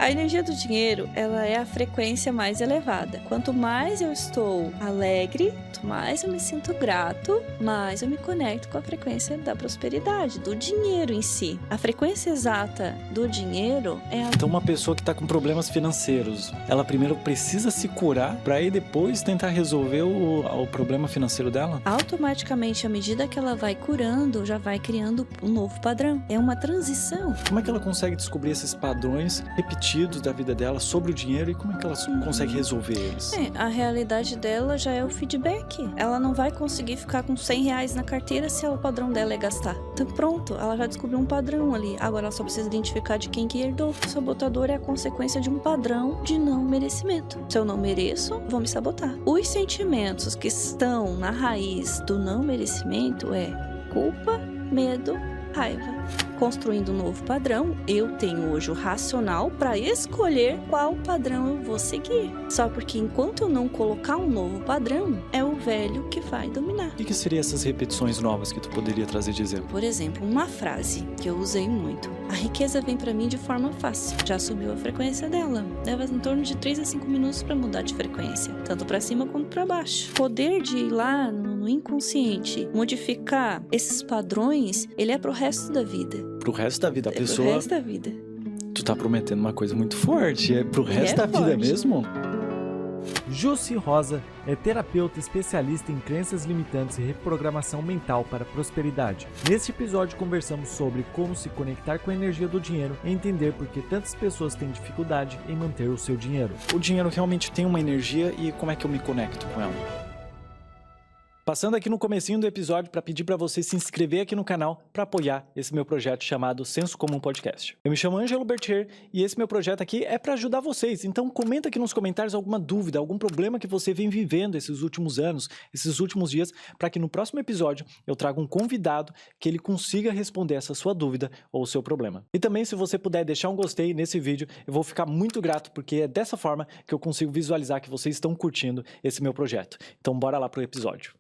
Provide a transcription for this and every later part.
A energia do dinheiro, ela é a frequência mais elevada. Quanto mais eu estou alegre, quanto mais eu me sinto grato, mais eu me conecto com a frequência da prosperidade, do dinheiro em si. A frequência exata do dinheiro é a... Então uma pessoa que está com problemas financeiros, ela primeiro precisa se curar para aí depois tentar resolver o problema financeiro dela? Automaticamente, à medida que ela vai curando, já vai criando um novo padrão. É uma transição. Como é que ela consegue descobrir esses padrões repetidos da vida dela sobre o dinheiro e como é que ela consegue resolver eles? A realidade dela já é o feedback. Ela não vai conseguir ficar com 100 reais na carteira se o padrão dela é gastar. Então pronto, ela já descobriu um padrão ali. Agora ela só precisa identificar de quem que herdou. O sabotador é a consequência de um padrão de não merecimento. Se eu não mereço, vou me sabotar. Os sentimentos que estão na raiz do não merecimento é culpa, medo, raiva. Construindo um novo padrão, eu tenho hoje o racional para escolher qual padrão eu vou seguir. Só porque enquanto eu não colocar um novo padrão, é o velho que vai dominar. O que seriam essas repetições novas que tu poderia trazer de exemplo? Por exemplo, uma frase que eu usei muito. A riqueza vem para mim de forma fácil. Já subiu a frequência dela. Leva em torno de 3 a 5 minutos para mudar de frequência. Tanto para cima quanto para baixo. O poder de ir lá no inconsciente, modificar esses padrões, ele é pro resto da vida. Pro resto da vida, a pessoa... Pro resto da vida. Tu tá prometendo uma coisa muito forte. É pro resto da vida mesmo? Jussi Rosa é terapeuta especialista em crenças limitantes e reprogramação mental para a prosperidade. Neste episódio conversamos sobre como se conectar com a energia do dinheiro e entender por que tantas pessoas têm dificuldade em manter o seu dinheiro. O dinheiro realmente tem uma energia e como é que eu me conecto com ela? Passando aqui no comecinho do episódio para pedir para você se inscrever aqui no canal para apoiar esse meu projeto chamado Senso Comum Podcast. Eu me chamo Ângelo Bertier e esse meu projeto aqui é para ajudar vocês. Então comenta aqui nos comentários alguma dúvida, algum problema que você vem vivendo esses últimos anos, esses últimos dias, para que no próximo episódio eu traga um convidado que ele consiga responder essa sua dúvida ou o seu problema. E também se você puder deixar um gostei nesse vídeo, eu vou ficar muito grato porque é dessa forma que eu consigo visualizar que vocês estão curtindo esse meu projeto. Então bora lá pro episódio.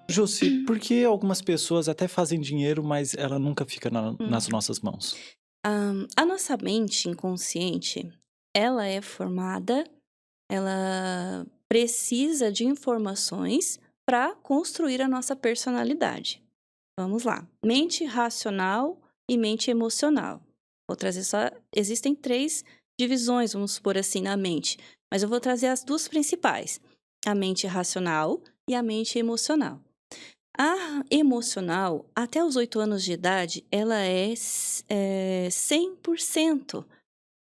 Jussi, por que algumas pessoas até fazem dinheiro, mas ela nunca fica nas nossas mãos? A nossa mente inconsciente, ela é formada, ela precisa de informações para construir a nossa personalidade. Vamos lá. Mente racional e mente emocional. Vou trazer só... Existem 3 divisões, vamos supor assim, na mente. Mas eu vou trazer as 2 principais. A mente racional e a mente emocional. A emocional, até os 8 anos de idade, ela é 100%.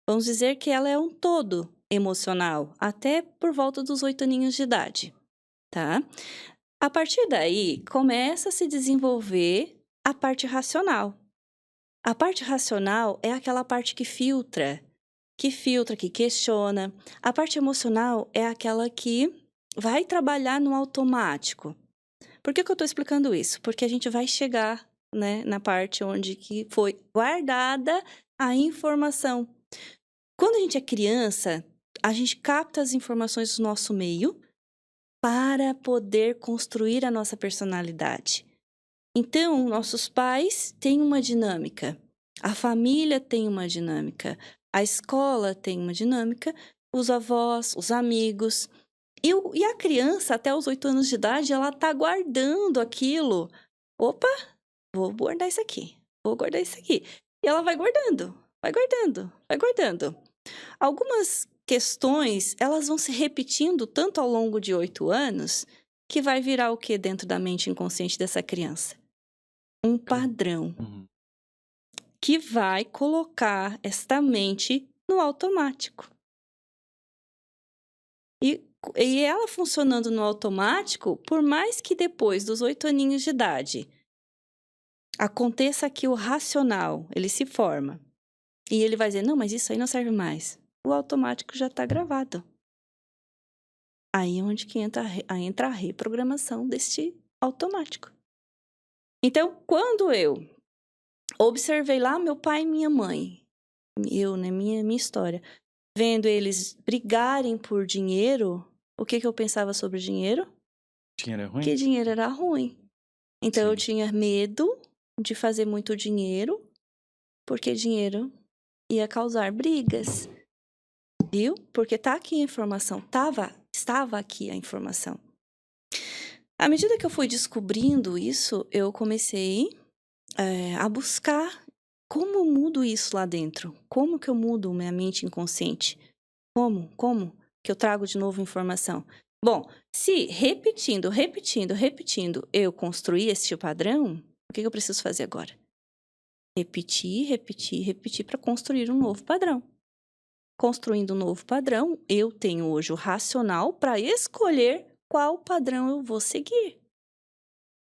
Vamos dizer que ela é um todo emocional, até por volta dos 8 aninhos de idade, tá? A partir daí, começa a se desenvolver a parte racional. A parte racional é aquela parte que filtra, que questiona. A parte emocional é aquela que vai trabalhar no automático. Por que eu estou explicando isso? Porque a gente vai chegar, né, na parte onde que foi guardada a informação. Quando a gente é criança, a gente capta as informações do nosso meio para poder construir a nossa personalidade. Então, nossos pais têm uma dinâmica, a família tem uma dinâmica, a escola tem uma dinâmica, os avós, os amigos... E a criança, até os 8 anos de idade, ela tá guardando aquilo. Opa, vou guardar isso aqui, vou guardar isso aqui. E ela vai guardando, vai guardando, vai guardando. Algumas questões, elas vão se repetindo tanto ao longo de 8 anos, que vai virar o que dentro da mente inconsciente dessa criança? Um padrão. Que vai colocar esta mente no automático. E ela funcionando no automático, por mais que depois dos 8 aninhos de idade aconteça que o racional, ele se forma. E ele vai dizer, não, mas isso aí não serve mais. O automático já está gravado. Aí é onde que entra a reprogramação deste automático. Então, quando eu observei lá meu pai e minha mãe, minha história, vendo eles brigarem por dinheiro, o que eu pensava sobre dinheiro? Dinheiro é ruim? Que dinheiro era ruim. Então, eu tinha medo de fazer muito dinheiro, porque dinheiro ia causar brigas, viu? Porque tá aqui a informação, estava aqui a informação. À medida que eu fui descobrindo isso, eu comecei a buscar como eu mudo isso lá dentro. Como que eu mudo minha mente inconsciente? Como que eu trago de novo informação? Bom, se repetindo, eu construir este padrão, o que eu preciso fazer agora? Repetir para construir um novo padrão. Construindo um novo padrão, eu tenho hoje o racional para escolher qual padrão eu vou seguir.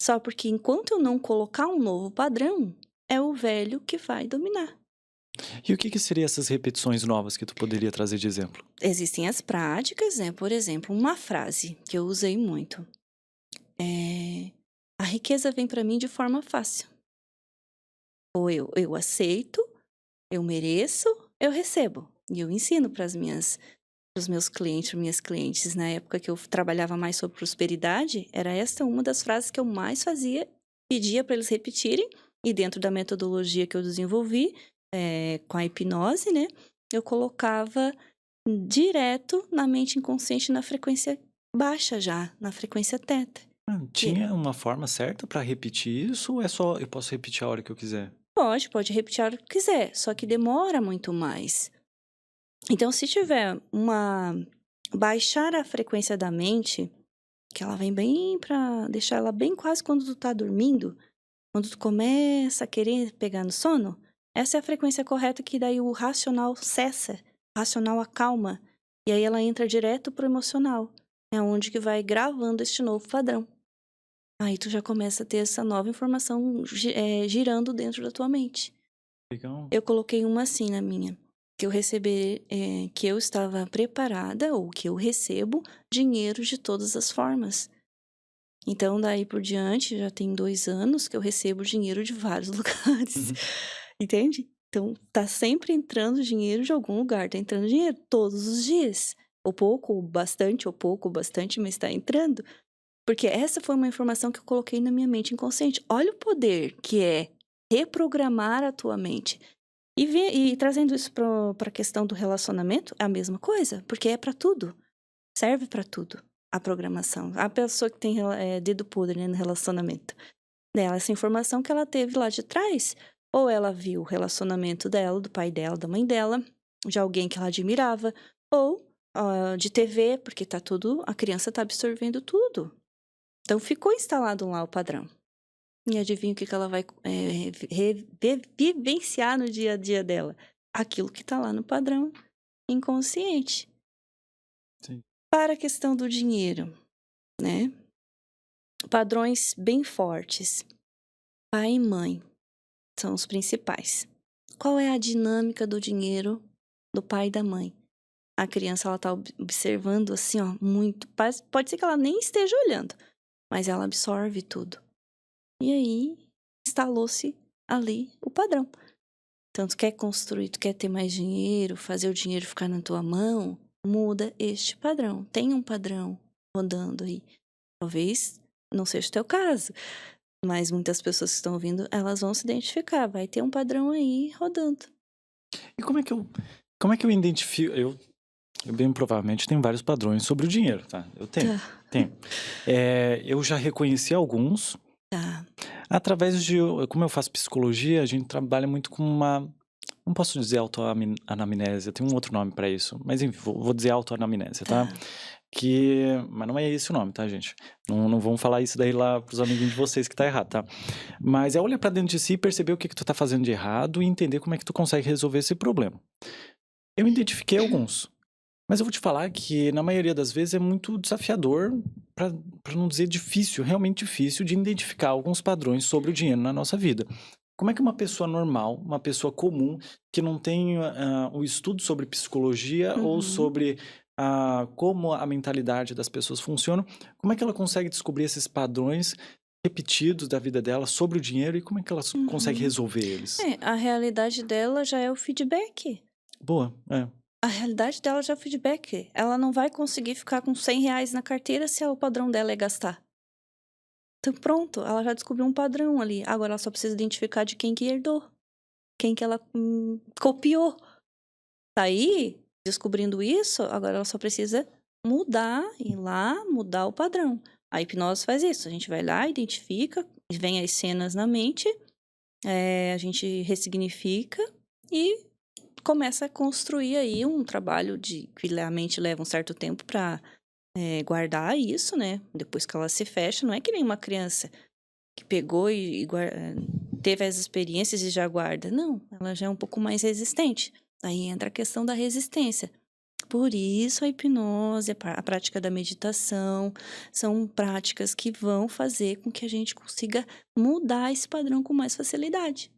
Só porque enquanto eu não colocar um novo padrão, é o velho que vai dominar. E o que seriam essas repetições novas que tu poderia trazer de exemplo? Existem as práticas, né? Por exemplo, uma frase que eu usei muito. A riqueza vem para mim de forma fácil. Ou eu aceito, eu mereço, eu recebo. E eu ensino para os meus clientes, minhas clientes, na época que eu trabalhava mais sobre prosperidade, era esta uma das frases que eu mais fazia, pedia para eles repetirem, e dentro da metodologia que eu desenvolvi, com a hipnose, né, eu colocava direto na mente inconsciente na frequência baixa já, na frequência teta. Tinha uma forma certa para repetir isso ou é só eu posso repetir a hora que eu quiser? Pode repetir a hora que quiser, só que demora muito mais. Então, se tiver baixar a frequência da mente, que ela vem bem pra deixar ela bem quase quando tu tá dormindo, quando tu começa a querer pegar no sono, essa é a frequência correta que daí o racional cessa, o racional acalma, e aí ela entra direto pro emocional, é onde que vai gravando este novo padrão. Aí tu já começa a ter essa nova informação girando dentro da tua mente. Legal. Eu coloquei uma assim na minha, que eu receber, que eu estava preparada, ou que eu recebo, dinheiro de todas as formas. Então, daí por diante, já tem 2 anos que eu recebo dinheiro de vários lugares, Uhum. entende? Então, tá sempre entrando dinheiro de algum lugar, tá entrando dinheiro todos os dias. Ou pouco, ou bastante, mas tá entrando. Porque essa foi uma informação que eu coloquei na minha mente inconsciente. Olha o poder que é reprogramar a tua mente. E trazendo isso para a questão do relacionamento, é a mesma coisa, porque é para tudo. Serve para tudo a programação. A pessoa que tem dedo podre, né, no relacionamento dela, essa informação que ela teve lá de trás, ou ela viu o relacionamento dela, do pai dela, da mãe dela, de alguém que ela admirava, ou de TV, porque tá tudo, a criança tá absorvendo tudo. Então ficou instalado lá o padrão. E adivinha o que ela vai vivenciar no dia a dia dela? Aquilo que tá lá no padrão inconsciente. Sim. Para a questão do dinheiro, né? Padrões bem fortes. Pai e mãe são os principais. Qual é a dinâmica do dinheiro do pai e da mãe? A criança, ela tá observando assim, ó, muito. Pode ser que ela nem esteja olhando, mas ela absorve tudo. E aí, instalou-se ali o padrão. Então, tu quer construir, tu quer ter mais dinheiro, fazer o dinheiro ficar na tua mão, muda este padrão. Tem um padrão rodando aí. Talvez não seja o teu caso, mas muitas pessoas que estão ouvindo, elas vão se identificar. Vai ter um padrão aí rodando. E como é que eu identifico? Eu bem provavelmente tenho vários padrões sobre o dinheiro, tá? Eu tenho. Eu já reconheci alguns. Tá. Através de, como eu faço psicologia, a gente trabalha muito com não posso dizer autoanamnésia, tem um outro nome para isso, mas enfim, vou dizer autoanamnésia, tá? Mas não é esse o nome, tá, gente? Não vão falar isso daí lá pros amiguinhos de vocês que tá errado, tá? Mas é olhar pra dentro de si, perceber o que tu tá fazendo de errado e entender como é que tu consegue resolver esse problema. Eu identifiquei alguns, mas eu vou te falar que na maioria das vezes é muito desafiador, pra não dizer difícil, realmente difícil de identificar alguns padrões sobre o dinheiro na nossa vida. Como é que uma pessoa normal, uma pessoa comum, que não tem um estudo sobre psicologia ou sobre como a mentalidade das pessoas funciona, como é que ela consegue descobrir esses padrões repetidos da vida dela sobre o dinheiro e como é que ela consegue resolver eles? A realidade dela já é o feedback. Boa, A realidade dela já é o feedback. Ela não vai conseguir ficar com R$100 na carteira se o padrão dela é gastar. Então, pronto, ela já descobriu um padrão ali. Agora ela só precisa identificar de quem que herdou, quem que ela copiou. Aí, descobrindo isso, agora ela só precisa mudar, ir lá, mudar o padrão. A hipnose faz isso. A gente vai lá, identifica, vem as cenas na mente, a gente ressignifica e começa a construir aí um trabalho que a mente leva um certo tempo para guardar isso, né? Depois que ela se fecha, não é que nem uma criança que pegou teve as experiências e já guarda. Não, ela já é um pouco mais resistente. Aí entra a questão da resistência. Por isso a hipnose, a prática da meditação, são práticas que vão fazer com que a gente consiga mudar esse padrão com mais facilidade.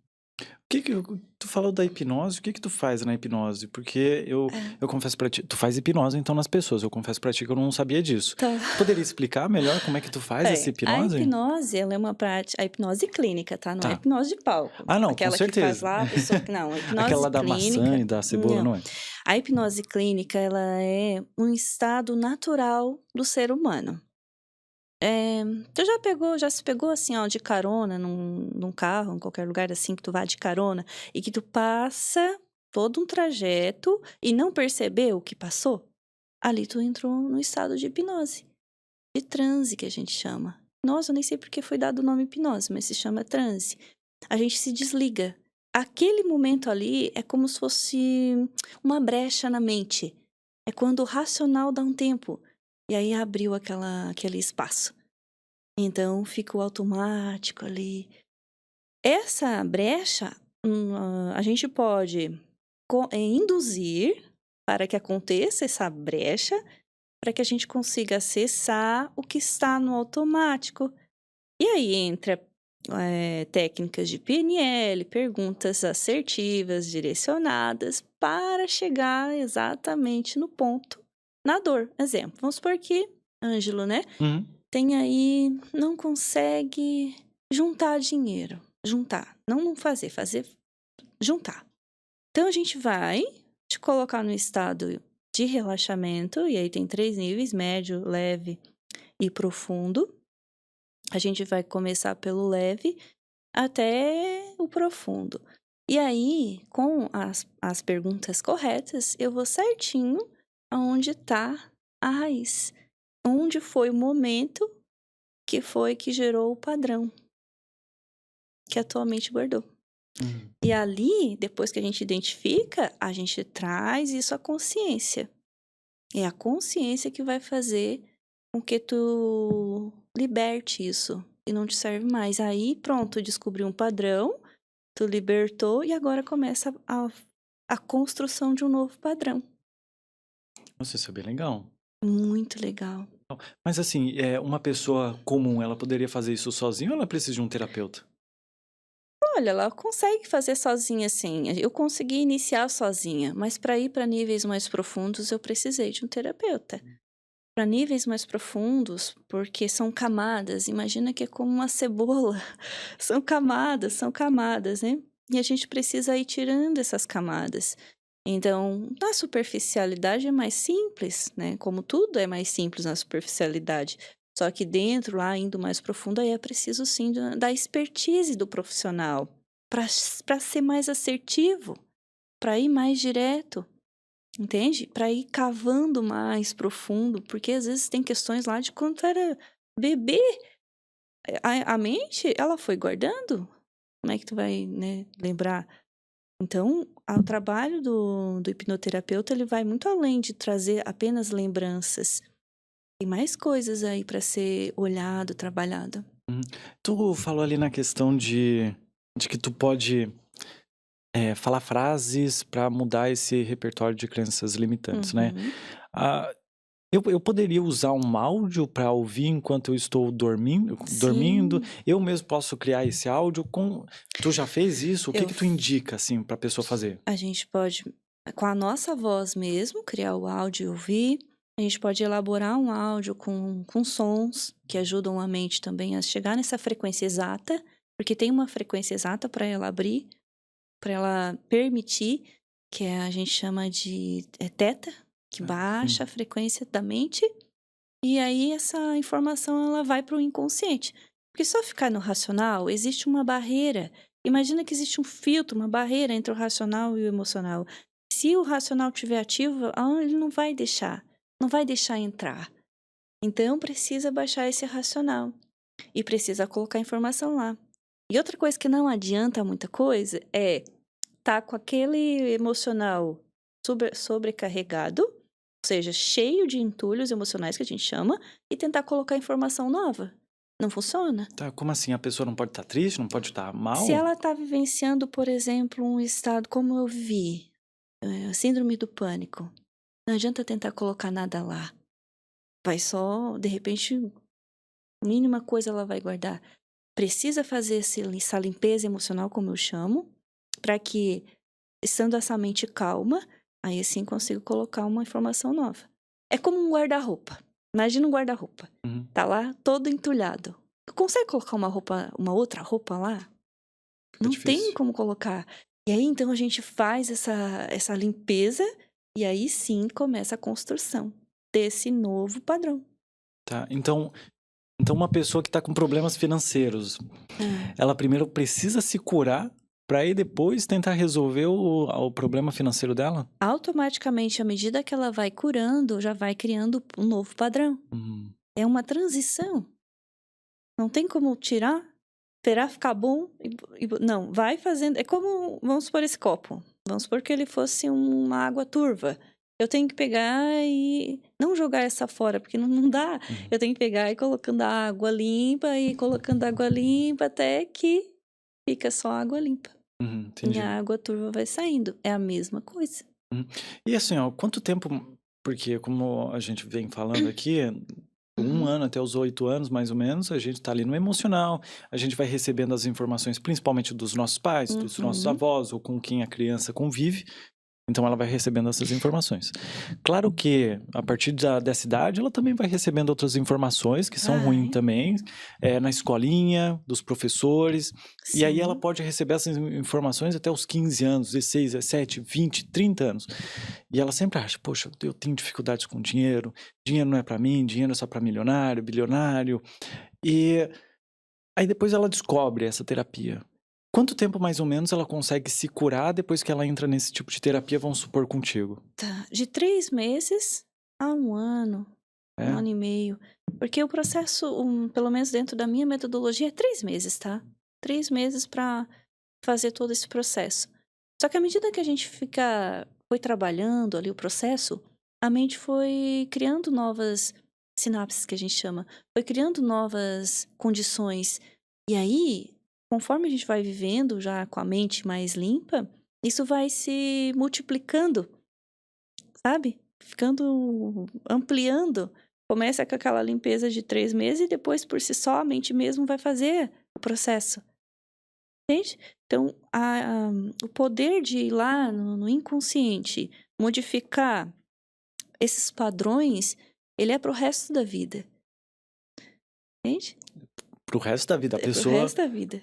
Tu falou da hipnose, o que tu faz na hipnose? Porque eu confesso pra ti, tu faz hipnose então nas pessoas, eu confesso pra ti que eu não sabia disso. Tá. Tu poderia explicar melhor como é que tu faz essa A hipnose? hipnose, ela é uma prática, a hipnose clínica, tá? Não é Tá. hipnose de palco. Ah, não, com Aquela que faz certeza. lá, a pessoa... Não, a hipnose Aquela da clínica... maçã e da cebola, não é? A hipnose clínica, ela é um estado natural do ser humano. Tu já se pegou assim, ó, de carona num carro, em qualquer lugar assim que tu vá de carona e que tu passa todo um trajeto e não percebeu o que passou? Ali tu entrou no estado de hipnose, de transe que a gente chama. Nossa, eu nem sei porque foi dado o nome hipnose, mas se chama transe. A gente se desliga. Aquele momento ali é como se fosse uma brecha na mente. É quando o racional dá um tempo. E aí abriu aquele espaço. Então fica o automático ali. Essa brecha, a gente pode induzir para que aconteça essa brecha, para que a gente consiga acessar o que está no automático. E aí entra técnicas de PNL, perguntas assertivas, direcionadas, para chegar exatamente no ponto, na dor. Exemplo, vamos supor que Ângelo, né? Uhum. Tem aí, não consegue juntar dinheiro. Juntar, não fazer, juntar. Então a gente vai te colocar no estado de relaxamento, e aí tem 3 níveis, médio, leve e profundo. A gente vai começar pelo leve até o profundo. E aí, com as perguntas corretas, eu vou certinho aonde está a raiz. Onde foi o momento que foi que gerou o padrão que a tua mente guardou. Uhum. E ali, depois que a gente identifica, a gente traz isso à consciência. É a consciência que vai fazer com que tu liberte isso e não te serve mais. Aí, pronto, descobriu um padrão, tu libertou e agora começa a construção de um novo padrão. Nossa, isso é bem legal. Muito legal. Mas assim, uma pessoa comum, ela poderia fazer isso sozinha ou ela precisa de um terapeuta? Olha, ela consegue fazer sozinha, sim. Eu consegui iniciar sozinha, mas para ir para níveis mais profundos, eu precisei de um terapeuta. Para níveis mais profundos, porque são camadas, imagina que é como uma cebola. São camadas, né? E a gente precisa ir tirando essas camadas. Então, na superficialidade é mais simples, né? Como tudo é mais simples na superficialidade. Só que dentro, lá indo mais profundo, aí é preciso sim da expertise do profissional para ser mais assertivo, para ir mais direto, entende? Para ir cavando mais profundo, porque às vezes tem questões lá de quando tu era bebê. A mente, ela foi guardando. Como é que tu vai, né, lembrar? Então, o trabalho do hipnoterapeuta, ele vai muito além de trazer apenas lembranças. Tem mais coisas aí para ser olhado, trabalhado. Uhum. Tu falou ali na questão de que tu pode falar frases para mudar esse repertório de crenças limitantes, né? Uhum. Ah, eu poderia usar um áudio para ouvir enquanto eu estou dormindo? Sim. Eu mesmo posso criar esse áudio com... Tu já fez isso? O que Eu que tu indica, assim, pra pessoa fazer? A gente pode, com a nossa voz mesmo, criar o áudio e ouvir. A gente pode elaborar um áudio com sons que ajudam a mente também a chegar nessa frequência exata, porque tem uma frequência exata para ela abrir, para ela permitir, que a gente chama de teta, que baixa a frequência da mente, e aí essa informação ela vai para o inconsciente. Porque só ficar no racional, existe uma barreira. Imagina que existe um filtro, uma barreira entre o racional e o emocional. Se o racional estiver ativo, ele não vai deixar entrar. Então, precisa baixar esse racional e precisa colocar informação lá. E outra coisa que não adianta muita coisa é tá com aquele emocional sobrecarregado, ou seja, cheio de entulhos emocionais que a gente chama, e tentar colocar informação nova. Não funciona. Tá, como assim? A pessoa não pode estar triste, não pode estar mal? Se ela está vivenciando, por exemplo, um estado como eu vi, a síndrome do pânico, não adianta tentar colocar nada lá. Vai só, de repente, mínima coisa ela vai guardar. Precisa fazer essa limpeza emocional, como eu chamo, para que, estando essa mente calma, aí sim consigo colocar uma informação nova. É como um guarda-roupa. Imagina um guarda-roupa. Uhum. Tá lá todo entulhado. Consegue colocar uma outra roupa lá? Não tem como colocar. E aí, então, a gente faz essa limpeza e aí sim começa a construção desse novo padrão. Tá, então uma pessoa que está com problemas financeiros, ela primeiro precisa se curar para aí depois tentar resolver o problema financeiro dela? Automaticamente, à medida que ela vai curando, já vai criando um novo padrão. É uma transição. Não tem como tirar, esperar ficar bom. Não, vai fazendo. É como, vamos supor esse copo. Vamos supor que ele fosse uma água turva. Eu tenho que pegar e não jogar essa fora, porque não dá. Eu tenho que pegar e ir colocando a água limpa e colocando água limpa até que fica só água limpa. Entendi. E a água turva vai saindo. É a mesma coisa. E assim, ó, quanto tempo... Porque como a gente vem falando aqui, 1 ano até os 8 anos, mais ou menos, a gente tá ali no emocional, a gente vai recebendo as informações, principalmente dos nossos pais, dos nossos avós, ou com quem a criança convive. Então, ela vai recebendo essas informações. Claro que, a partir dessa idade, ela também vai recebendo outras informações, que são ruins também, na escolinha, dos professores. Sim. E aí, ela pode receber essas informações até os 15 anos, 16, 17, 20, 30 anos. E ela sempre acha, poxa, eu tenho dificuldades com dinheiro não é pra mim, dinheiro é só pra milionário, bilionário. E aí, depois ela descobre essa terapia. Quanto tempo, mais ou menos, ela consegue se curar depois que ela entra nesse tipo de terapia, vamos supor, contigo? Tá. De 3 meses a 1 ano, 1 ano e meio. Porque o processo, pelo menos dentro da minha metodologia, é 3 meses, tá? 3 meses para fazer todo esse processo. Só que à medida que a gente foi trabalhando ali o processo, a mente foi criando novas sinapses, que a gente chama. Foi criando novas condições. E aí, conforme a gente vai vivendo já com a mente mais limpa, isso vai se multiplicando, sabe? Ficando, ampliando. Começa com aquela limpeza de 3 meses e depois, por si só, a mente mesmo vai fazer o processo. Entende? Então, o poder de ir lá no inconsciente, modificar esses padrões, ele é pro resto da vida. Entende? Pro resto da vida, a pessoa... Pro resto da vida.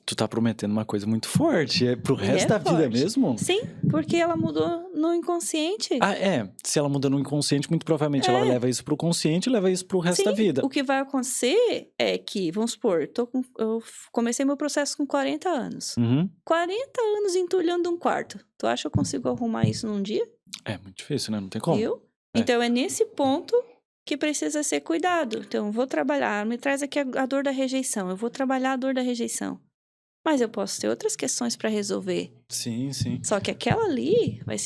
Tu tá prometendo uma coisa muito forte. É pro resto da vida mesmo? Sim, porque ela mudou no inconsciente. Ah, é. Se ela muda no inconsciente, muito provavelmente ela leva isso pro consciente e leva isso pro resto da vida. O que vai acontecer é que, vamos supor, eu comecei meu processo com 40 anos. 40 anos entulhando um quarto. Tu acha que eu consigo arrumar isso num dia? É muito difícil, né? Não tem como. Viu? Então, é nesse ponto que precisa ser cuidado. Então, eu vou trabalhar. Me traz aqui a dor da rejeição. Eu vou trabalhar a dor da rejeição. Mas eu posso ter outras questões para resolver. Sim, sim. Só que aquela ali vai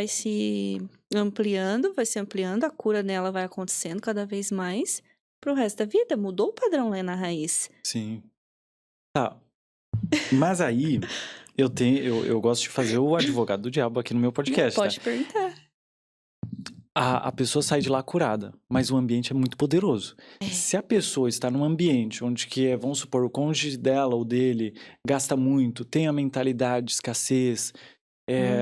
se ampliando, a cura nela vai acontecendo cada vez mais pro resto da vida. Mudou o padrão lá na raiz. Sim. Tá. Mas aí, eu gosto de fazer o advogado do diabo aqui no meu podcast, Pode perguntar. A pessoa sai de lá curada, mas o ambiente é muito poderoso. Se a pessoa está num ambiente onde vamos supor, o cônjuge dela ou dele gasta muito, tem a mentalidade de escassez,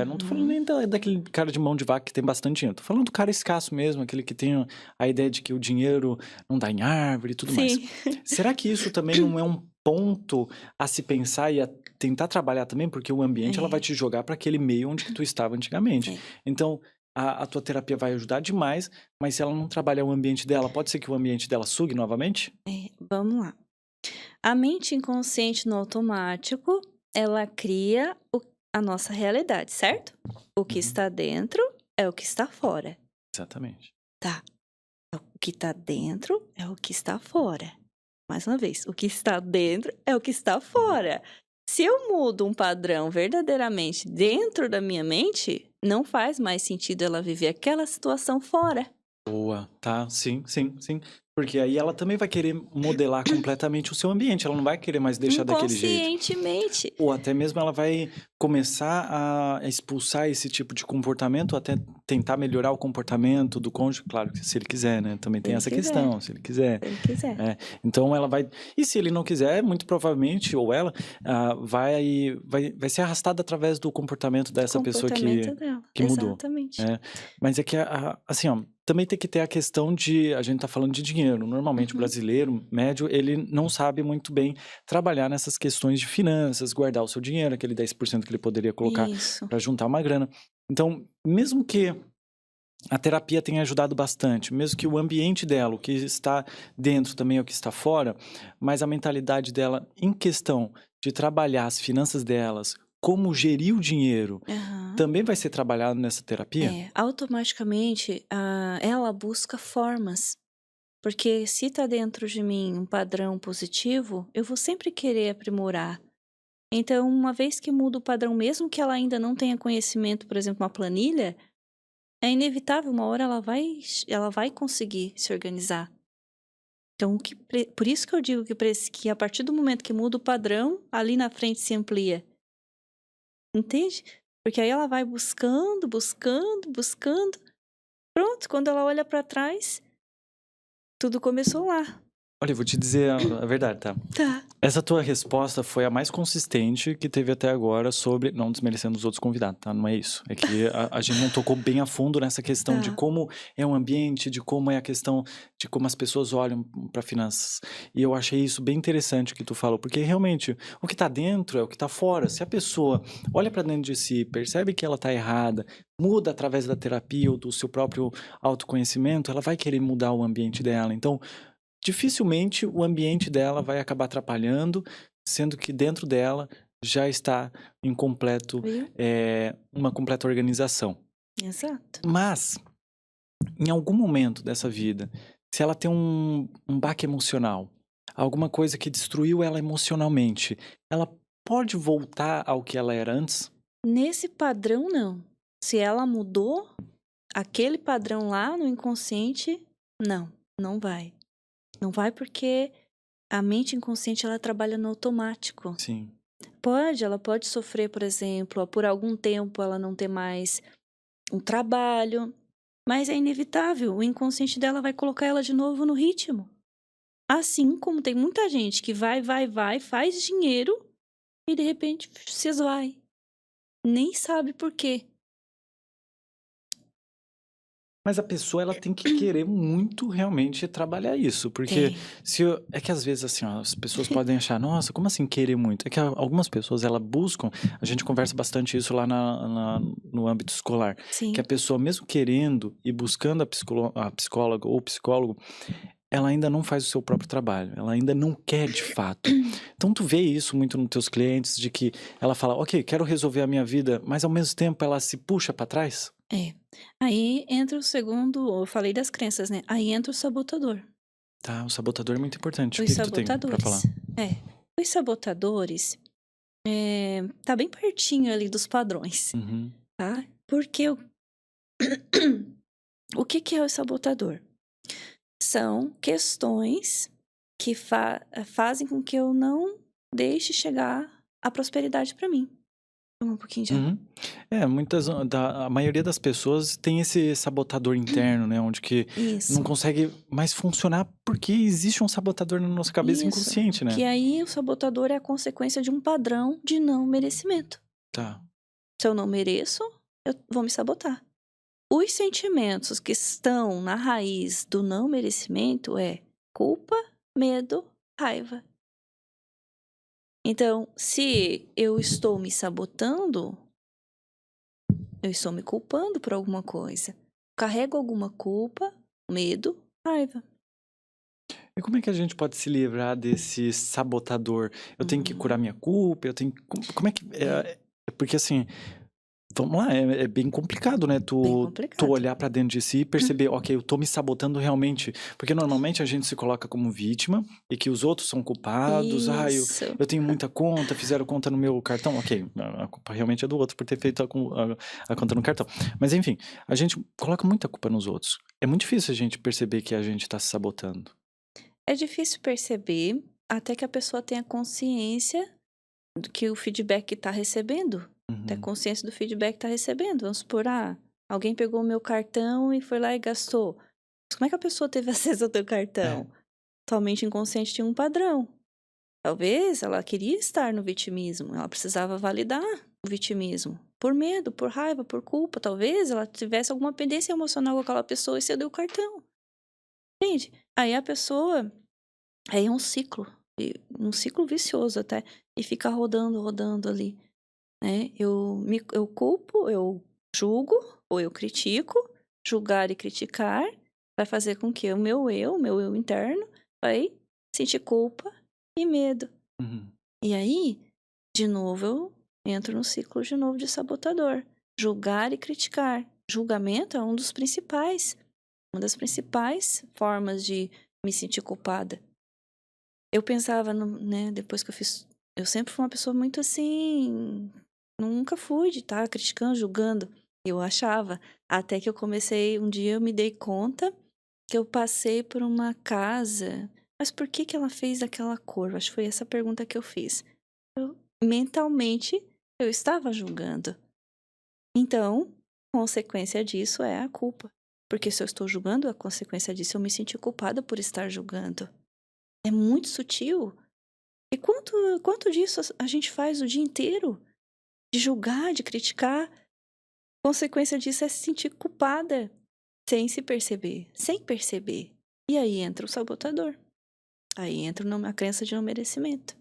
não tô falando nem daquele cara de mão de vaca que tem bastante dinheiro, tô falando do cara escasso mesmo, aquele que tem a ideia de que o dinheiro não dá em árvore e tudo mais. Será que isso também não é um ponto a se pensar e a tentar trabalhar também? Porque o ambiente ela vai te jogar para aquele meio onde que tu estava antigamente. Então, a tua terapia vai ajudar demais, mas se ela não trabalhar o ambiente dela, pode ser que o ambiente dela sugue novamente? Vamos lá. A mente inconsciente no automático, ela cria a nossa realidade, certo? O que Uhum. está dentro é o que está fora. Exatamente. Tá. O que está dentro é o que está fora. Mais uma vez, o que está dentro é o que está Uhum. fora. Se eu mudo um padrão verdadeiramente dentro da minha mente, não faz mais sentido ela viver aquela situação fora. Boa, tá, sim, sim, sim. Porque aí ela também vai querer modelar completamente o seu ambiente, ela não vai querer mais deixar daquele jeito. Inconscientemente. Ou até mesmo ela vai começar a expulsar esse tipo de comportamento, até tentar melhorar o comportamento do cônjuge, claro que se ele quiser, né, também Se tem ele essa quiser, questão, se ele quiser. se ele quiser. Então ela vai e se ele não quiser, muito provavelmente, ou ela, vai ser arrastada através do comportamento dessa pessoa Comportamento dela. que mudou, Exatamente. né. Mas é que assim, ó, também tem que ter a questão de a gente tá falando de dinheiro, normalmente o Uhum. brasileiro médio, ele não sabe muito bem trabalhar nessas questões de finanças, guardar o seu dinheiro, aquele 10% que ele poderia colocar Isso. para juntar uma grana. Então, mesmo que a terapia tenha ajudado bastante, mesmo que o ambiente dela, o que está dentro também é o que está fora, mas a mentalidade dela em questão de trabalhar as finanças delas, como gerir o dinheiro, Aham. também vai ser trabalhado nessa terapia? Automaticamente, ela busca formas, porque se tá dentro de mim um padrão positivo, eu vou sempre querer aprimorar. Então, uma vez que muda o padrão, mesmo que ela ainda não tenha conhecimento, por exemplo, uma planilha, é inevitável, uma hora ela vai conseguir se organizar. Então, por isso que eu digo que a partir do momento que muda o padrão, ali na frente se amplia. Entende? Porque aí ela vai buscando, buscando, buscando. Pronto, quando ela olha pra trás, tudo começou lá. Olha, eu vou te dizer a verdade, tá? Tá. Essa tua resposta foi a mais consistente que teve até agora sobre não desmerecendo os outros convidados, tá? Não é isso. É que a gente não tocou bem a fundo nessa questão de Tá. como é o ambiente, de como é a questão de como as pessoas olham para finanças. E eu achei isso bem interessante que tu falou, porque realmente o que tá dentro é o que tá fora. Se a pessoa olha para dentro de si, percebe que ela tá errada, muda através da terapia ou do seu próprio autoconhecimento, ela vai querer mudar o ambiente dela. Então, dificilmente o ambiente dela vai acabar atrapalhando, sendo que dentro dela já está em completo, Viu? uma completa organização. Exato. Mas, em algum momento dessa vida, se ela tem um baque emocional, alguma coisa que destruiu ela emocionalmente, ela pode voltar ao que ela era antes? Nesse padrão, não. Se ela mudou aquele padrão lá no inconsciente, não, não vai. Não vai porque a mente inconsciente ela trabalha no automático. Sim. Ela pode sofrer, por exemplo, por algum tempo ela não ter mais um trabalho, mas é inevitável, o inconsciente dela vai colocar ela de novo no ritmo. Assim como tem muita gente que vai, vai, vai, faz dinheiro e de repente se esvai. Nem sabe por quê. Mas a pessoa ela tem que querer muito realmente trabalhar isso, porque Tem. é que às vezes assim, ó, as pessoas podem achar, nossa, como assim querer muito? É que algumas pessoas ela buscam, a gente conversa bastante isso lá no âmbito escolar, que a Sim. pessoa mesmo querendo e buscando a psicóloga ou psicólogo, ela ainda não faz o seu próprio trabalho, ela ainda não quer de fato. Então tu vê isso muito nos teus clientes, de que ela fala, ok, quero resolver a minha vida, mas ao mesmo tempo ela se puxa para trás? É. Aí entra o segundo, eu falei das crenças, né? Aí entra o sabotador. Tá, o sabotador é muito importante. O Os que que tu tem pra sabotadores. falar? É. Os sabotadores, tá bem pertinho ali dos padrões, Uhum. tá? Porque o que que é o sabotador? São questões que fazem com que eu não deixe chegar a prosperidade pra mim. Toma um pouquinho de água. Uhum. A maioria das pessoas tem esse sabotador interno, né, onde que não Isso, consegue mais funcionar, porque existe um sabotador na nossa cabeça isso. inconsciente, né. Que aí o sabotador é a consequência de um padrão de não merecimento. Tá. Se eu não mereço, eu vou me sabotar. Os sentimentos que estão na raiz do não merecimento é culpa, medo, raiva. Então, se eu estou me sabotando, eu estou me culpando por alguma coisa. Carrego alguma culpa, medo, raiva. E como é que a gente pode se livrar desse sabotador? Eu tenho que curar Uhum. minha culpa? Eu tenho que... Como é que... Porque assim, vamos lá, é bem complicado, né? Bem Tu complicado. olhar pra dentro de si e perceber, ok, eu tô me sabotando realmente. Porque normalmente a gente se coloca como vítima e que os outros são culpados. Ah, Isso. eu tenho muita conta, fizeram conta no meu cartão. Ok, a culpa realmente é do outro por ter feito a conta no cartão. Mas enfim, a gente coloca muita culpa nos outros. É muito difícil a gente perceber que a gente tá se sabotando. É difícil perceber até que a pessoa tenha consciência do que o feedback está recebendo. Ter Uhum. consciência do feedback que está recebendo. Vamos supor, alguém pegou o meu cartão e foi lá e gastou. Mas como é que a pessoa teve acesso ao teu É. cartão? Tua mente inconsciente tinha um padrão. Talvez ela queria estar no vitimismo, ela precisava validar o vitimismo. Por medo, por raiva, por culpa. Talvez ela tivesse alguma pendência emocional com aquela pessoa e cedeu o cartão. Entende? Aí a pessoa. Aí é um ciclo vicioso até. E fica rodando, rodando ali. Né? Eu culpo, eu julgo ou eu critico. Julgar e criticar vai fazer com que o meu eu interno, vai sentir culpa e medo. Uhum. E aí, de novo, eu entro no ciclo de novo de sabotador. Julgar e criticar. Julgamento é uma das principais formas de me sentir culpada. Eu pensava, né, depois que eu sempre fui uma pessoa muito assim, nunca fui de estar criticando, julgando. Eu achava, até que um dia eu me dei conta que eu passei por uma casa, mas por que que ela fez daquela cor? Acho que foi essa pergunta que eu fiz. Mentalmente, eu estava julgando. Então, consequência disso é a culpa. Porque se eu estou julgando, a consequência disso é eu me sentir culpada por estar julgando. É muito sutil. E quanto disso a gente faz o dia inteiro? De julgar, de criticar. Consequência disso é se sentir culpada. Sem se perceber. Sem perceber. E aí entra o sabotador. Aí entra a crença de não merecimento.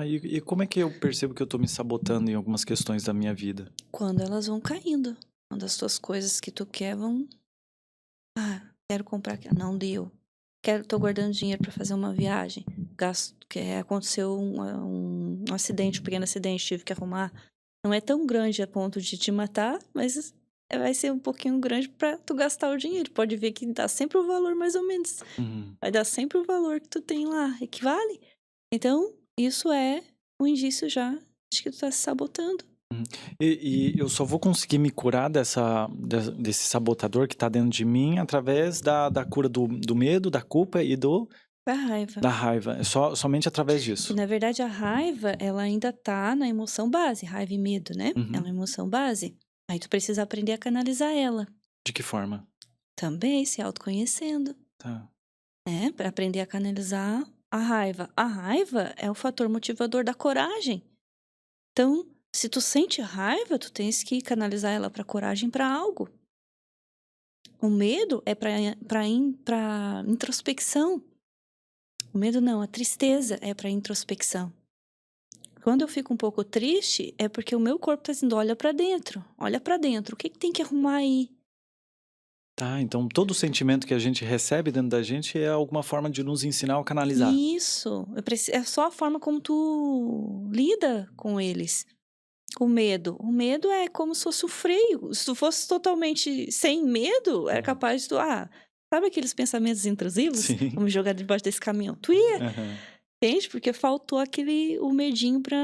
E como é que eu percebo que eu tô me sabotando em algumas questões da minha vida? Quando elas vão caindo. Quando as tuas coisas que tu quer vão. Quero comprar aquilo. Não deu. Tô guardando dinheiro para fazer uma viagem. Aconteceu um acidente, um pequeno acidente, tive que arrumar. Não é tão grande a ponto de te matar, mas vai ser um pouquinho grande para tu gastar o dinheiro. Pode ver que dá sempre o valor mais ou menos. Uhum. Vai dar sempre o valor que tu tem lá. Equivale. Então, isso é um indício já de que tu tá se sabotando. Uhum. E eu só vou conseguir me curar desse sabotador que tá dentro de mim através da cura do medo, da culpa e Da raiva. da raiva. É somente através Que disso. na verdade a raiva, ela ainda tá na emoção base, raiva e medo, né? É Uhum. uma emoção base. Aí tu precisa aprender a canalizar ela. De que forma? Também se autoconhecendo, Tá. né? Para aprender a canalizar a raiva. A raiva é o fator motivador da coragem. Então, se tu sente raiva, tu tens que canalizar ela para coragem para algo. O medo é para introspecção. O medo não, a tristeza é para introspecção. Quando eu fico um pouco triste, é porque o meu corpo tá dizendo: olha pra dentro, olha pra dentro, o que que tem que arrumar aí? Tá, então todo sentimento que a gente recebe dentro da gente é alguma forma de nos ensinar a canalizar. Isso, é só a forma como tu lida com eles. O medo é como se fosse o freio. Se tu fosse totalmente sem medo, era Uhum. capaz de tu, sabe aqueles pensamentos intrusivos? Sim. Vamos jogar debaixo desse caminhão. Tu ia, Aham. entende? Porque faltou o medinho pra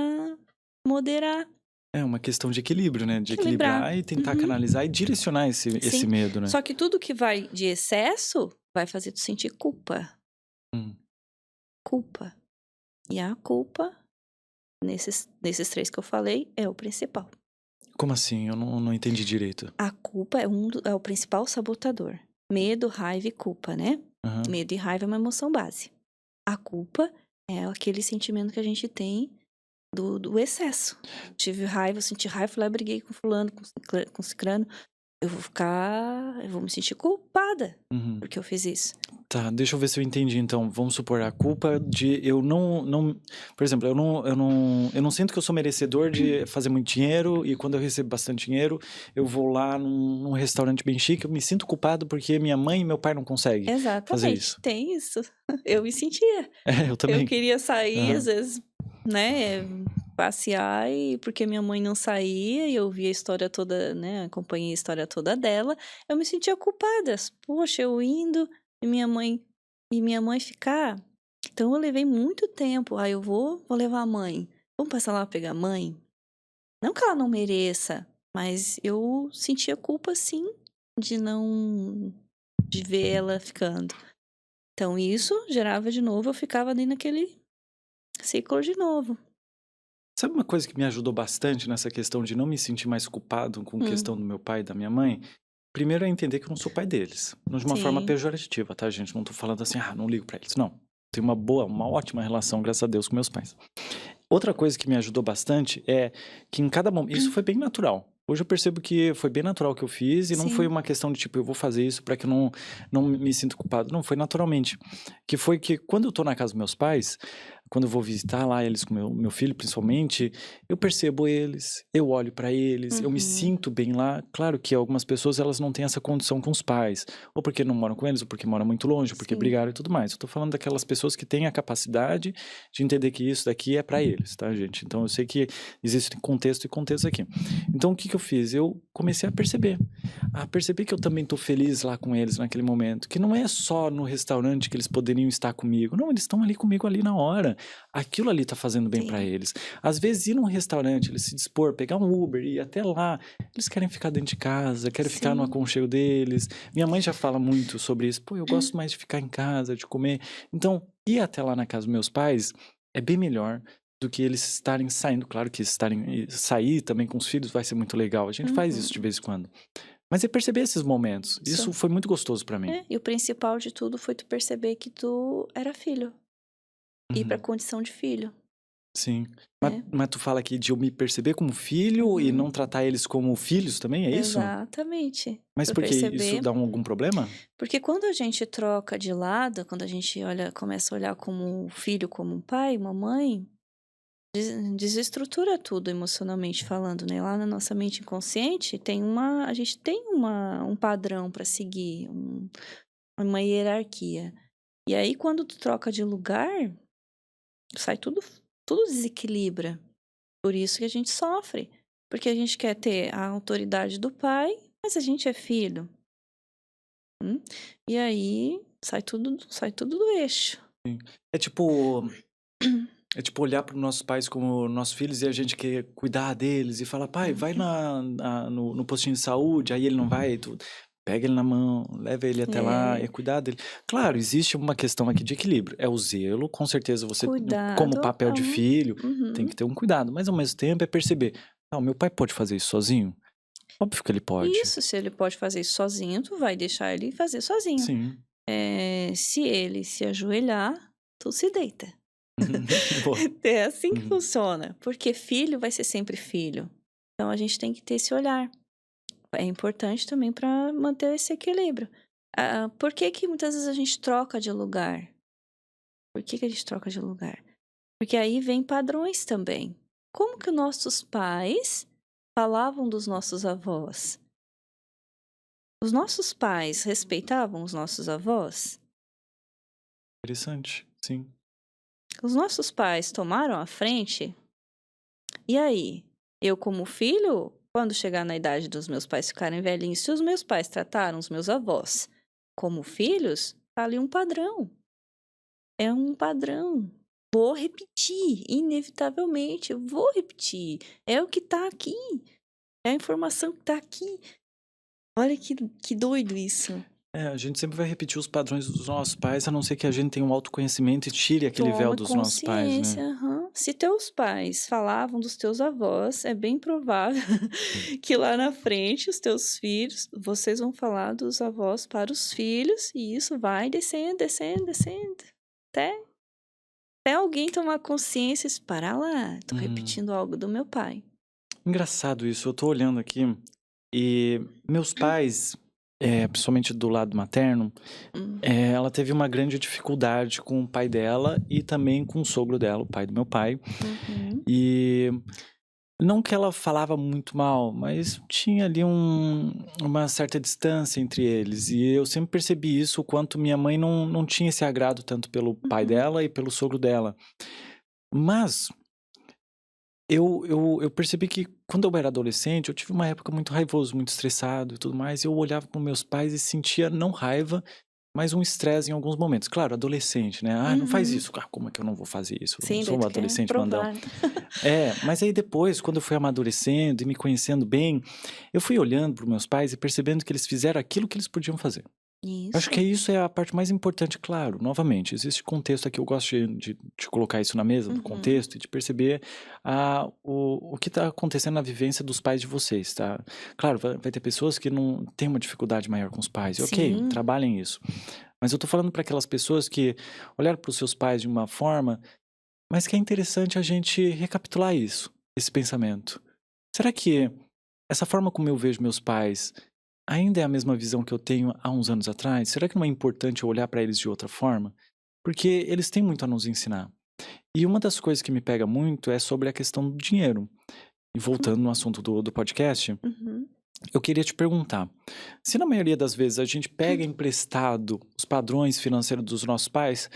moderar, É uma questão de equilíbrio, né? De equilibrar. equilibrar e tentar Uhum. canalizar e direcionar esse Sim. medo, né? Só que tudo que vai de excesso vai fazer tu sentir culpa. Hum. Culpa. E a culpa, nesses três que eu falei, é o principal. Como assim? Eu não entendi direito. A culpa é o principal sabotador. Medo, raiva e culpa, né? Aham. Medo e raiva é uma emoção base. A culpa é aquele sentimento que a gente tem do excesso. Tive raiva, eu senti raiva, fui lá, briguei com fulano, com ciclano. eu vou me sentir culpada Uhum. porque eu fiz isso. Tá, deixa eu ver se eu entendi então. Vamos supor, a culpa de eu não por exemplo, eu não sinto que eu sou merecedor de fazer muito dinheiro e quando eu recebo bastante dinheiro, eu vou lá num restaurante bem chique, eu me sinto culpado porque minha mãe e meu pai não conseguem fazer Exatamente, isso. tem isso. Eu me sentia. É, eu Eu também. queria sair, às Aham. vezes, né, passear e porque minha mãe não saía e eu via a história toda, né, acompanhei a história toda dela, eu me sentia culpada. Poxa, eu indo e minha mãe ficar. Então eu levei muito tempo. Eu vou levar a mãe. Vamos passar lá pegar a mãe? Não que ela não mereça, mas eu sentia culpa sim de não de ver ela ficando. Então isso gerava de novo, eu ficava ali naquele ciclo de novo. Sabe uma coisa que me ajudou bastante nessa questão de não me sentir mais culpado com Hum, questão do meu pai e da minha mãe? Primeiro é entender que eu não sou pai deles. Não de uma forma sim, pejorativa, tá, gente? Não tô falando assim, não ligo pra eles. Não. Tenho uma ótima relação, graças a Deus, com meus pais. Outra coisa que me ajudou bastante é que em cada momento. Isso foi bem natural. Hoje eu percebo que foi bem natural o que eu fiz e não foi sim, uma questão de tipo, eu vou fazer isso para que eu não me sinta culpado. Não, foi naturalmente. Que foi que quando eu tô na casa dos meus pais, quando eu vou visitar lá eles com meu filho principalmente, eu percebo eles, eu olho para eles, eu me uhum, sinto bem lá. Claro que algumas pessoas elas não têm essa condição com os pais, ou porque não moram com eles, ou porque moram muito longe, ou porque sim, brigaram e tudo mais. Eu tô falando daquelas pessoas que têm a capacidade de entender que isso daqui é para eles, tá, gente? Então eu sei que existe contexto e contexto aqui. Então o que que eu fiz? Eu comecei a perceber que eu também tô feliz lá com eles naquele momento, que não é só no restaurante que eles poderiam estar comigo, não, eles estão ali comigo ali na hora. Aquilo ali tá fazendo bem para sim, eles. Às vezes ir num restaurante, eles se dispor, pegar um Uber e ir até lá, eles querem ficar dentro de casa, querem ficar no sim, aconchego deles. Minha mãe já fala muito sobre isso. Pô, eu gosto mais de ficar em casa, de comer. Então, ir até lá na casa dos meus pais é bem melhor do que eles estarem saindo. Claro que sair também com os filhos vai ser muito legal. A gente faz isso de uhum, vez em quando. Mas é perceber esses momentos. Isso isso. foi muito gostoso para mim. E o principal de tudo foi tu perceber que tu era filho, ir pra Uhum. condição de filho, Sim. Mas, né. mas tu fala aqui de eu me perceber como filho e Uhum, não tratar eles como filhos também, é isso? exatamente. Mas Tu por quê? Isso perceber dá algum problema? porque quando a gente troca de lado, quando a gente começa a olhar como um filho, como um pai, uma mãe, desestrutura tudo emocionalmente falando, né. Lá na nossa mente inconsciente a gente tem um padrão para seguir, uma hierarquia. E aí quando tu troca de lugar, sai tudo desequilibra. Por isso que a gente sofre, porque a gente quer ter a autoridade do pai, mas a gente é filho, e aí sai tudo do eixo. Sim. É tipo, é tipo olhar para os nossos pais como nossos filhos e a gente quer cuidar deles e falar, pai, vai no postinho de saúde, aí ele não vai, tu pega ele na mão, leva ele até lá, É, é cuidar dele. Claro, existe uma questão aqui de equilíbrio. É o zelo, com certeza você, como cuidado papel é de um filho, tem uhum. que ter um cuidado, mas ao mesmo tempo é perceber, o meu pai pode fazer isso sozinho? Óbvio que ele pode. Isso, se ele pode fazer isso sozinho, tu vai deixar ele fazer sozinho. Sim. Se ele se ajoelhar, tu se deita. Boa. É assim que Uhum. funciona, porque filho vai ser sempre filho. Então a gente tem que ter esse olhar. É importante também para manter esse equilíbrio. Por que que muitas vezes a gente troca de lugar? Por que que a gente troca de lugar? Porque aí vem padrões também. Como que nossos pais falavam dos nossos avós? Os nossos pais respeitavam os nossos avós? Interessante, sim. Os nossos pais tomaram a frente? E aí? Eu, como filho, quando chegar na idade dos meus pais ficarem velhinhos, se os meus pais trataram os meus avós como filhos, tá ali um padrão. É um padrão. Vou repetir, inevitavelmente, eu vou repetir. É o que tá aqui. É a informação que tá aqui. Olha que doido isso. É, a gente sempre vai repetir os padrões dos nossos pais, a não ser que a gente tenha um autoconhecimento e tire aquele véu Toma dos nossos pais, né? consciência, aham. Se teus pais falavam dos teus avós, é bem provável que lá na frente os teus filhos, vocês vão falar dos avós para os filhos, e isso vai descendo, descendo, descendo, até, até alguém tomar consciência e se parar lá, tô Uhum. repetindo algo do meu pai. Engraçado isso, eu tô olhando aqui, E meus pais, principalmente do lado materno, Hum. ela teve uma grande dificuldade com o pai dela e também com o sogro dela, o pai do meu pai. Uhum. E não que ela falava muito mal, mas tinha ali uma certa distância entre eles. E eu sempre percebi isso, o quanto minha mãe não tinha esse agrado tanto pelo pai Uhum. dela e pelo sogro dela. Mas eu percebi que quando eu era adolescente, eu tive uma época muito raivoso, muito estressado e tudo mais. E eu olhava para meus pais e sentia não raiva, mas um estresse em alguns momentos. Claro, adolescente, né? Ah, não faz Uhum. isso. Ah, como é que eu não vou fazer isso? Eu não Sim, daí sou um tu quer adolescente mandão. provar. Mas aí depois, quando eu fui amadurecendo e me conhecendo bem, eu fui olhando para os meus pais e percebendo que eles fizeram aquilo que eles podiam fazer. Eu acho que Isso. isso é a parte mais importante, claro. Novamente, existe contexto aqui, eu gosto de colocar isso na mesa, do Uhum. contexto, e de perceber o que está acontecendo na vivência dos pais de vocês, tá? Claro, vai ter pessoas que não têm uma dificuldade maior com os pais, e ok, Sim. trabalhem isso. Mas eu tô falando para aquelas pessoas que olharam para os seus pais de uma forma, mas que é interessante a gente recapitular isso, esse pensamento. Será que essa forma como eu vejo meus pais ainda é a mesma visão que eu tenho há uns anos atrás? Será que não é importante eu olhar para eles de outra forma? Porque eles têm muito a nos ensinar. E uma das coisas que me pega muito é sobre a questão do dinheiro. E voltando no assunto do podcast, Uhum. eu queria te perguntar: se na maioria das vezes a gente pega emprestado os padrões financeiros dos nossos pais,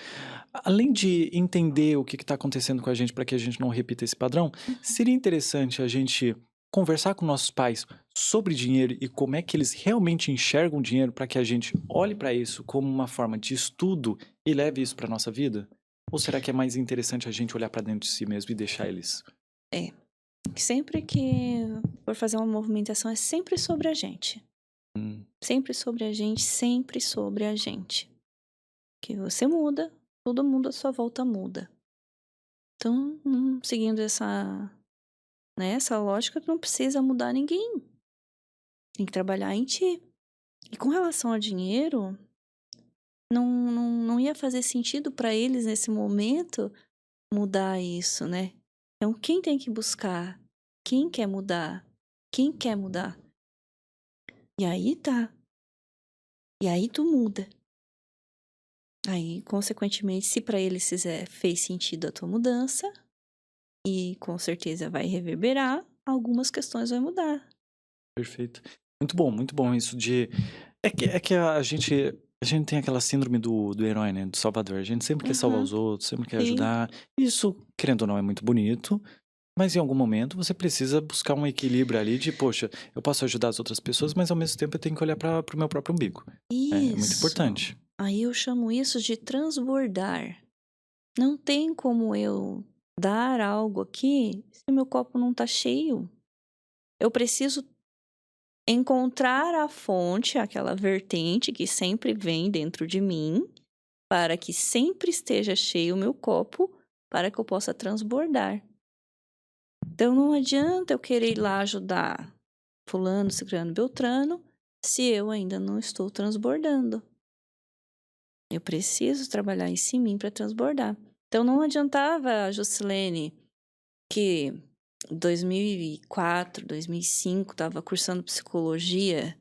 além de entender o que está acontecendo com a gente para que a gente não repita esse padrão, seria interessante a gente conversar com nossos pais sobre dinheiro e como é que eles realmente enxergam o dinheiro para que a gente olhe para isso como uma forma de estudo e leve isso para nossa vida? Ou será que é mais interessante a gente olhar para dentro de si mesmo e deixar eles? É. Sempre que for fazer uma movimentação, é sempre sobre a gente. Hum, Sempre sobre a gente, sempre sobre a gente. Que você muda, todo mundo à sua volta muda. Então, seguindo essa lógica, tu não precisa mudar ninguém. Tem que trabalhar em ti. E com relação ao dinheiro, não ia fazer sentido para eles nesse momento mudar isso, né? Então, quem tem que buscar? Quem quer mudar? Quem quer mudar? E aí tá. E aí tu muda. Aí, consequentemente, se para eles fez sentido a tua mudança, e com certeza vai reverberar, algumas questões vai mudar. perfeito. Muito bom isso de. É que a gente tem aquela síndrome do herói, né? Do salvador. A gente sempre quer salvar Aham, os outros, sempre quer sim. ajudar. Isso, querendo ou não, é muito bonito. Mas em algum momento você precisa buscar um equilíbrio ali de, poxa, eu posso ajudar as outras pessoas, mas ao mesmo tempo eu tenho que olhar para o meu próprio umbigo. É muito Isso. importante. Aí eu chamo isso de transbordar. Não tem como eu dar algo aqui se meu copo não tá cheio. Eu preciso encontrar a fonte, aquela vertente que sempre vem dentro de mim, para que sempre esteja cheio o meu copo, para que eu possa transbordar. Então não adianta eu querer ir lá ajudar fulano, ciclano, beltrano, se eu ainda não estou transbordando. Eu preciso trabalhar isso em mim para transbordar. Então não adiantava a Juscelene, que em 2004, 2005 estava cursando psicologia,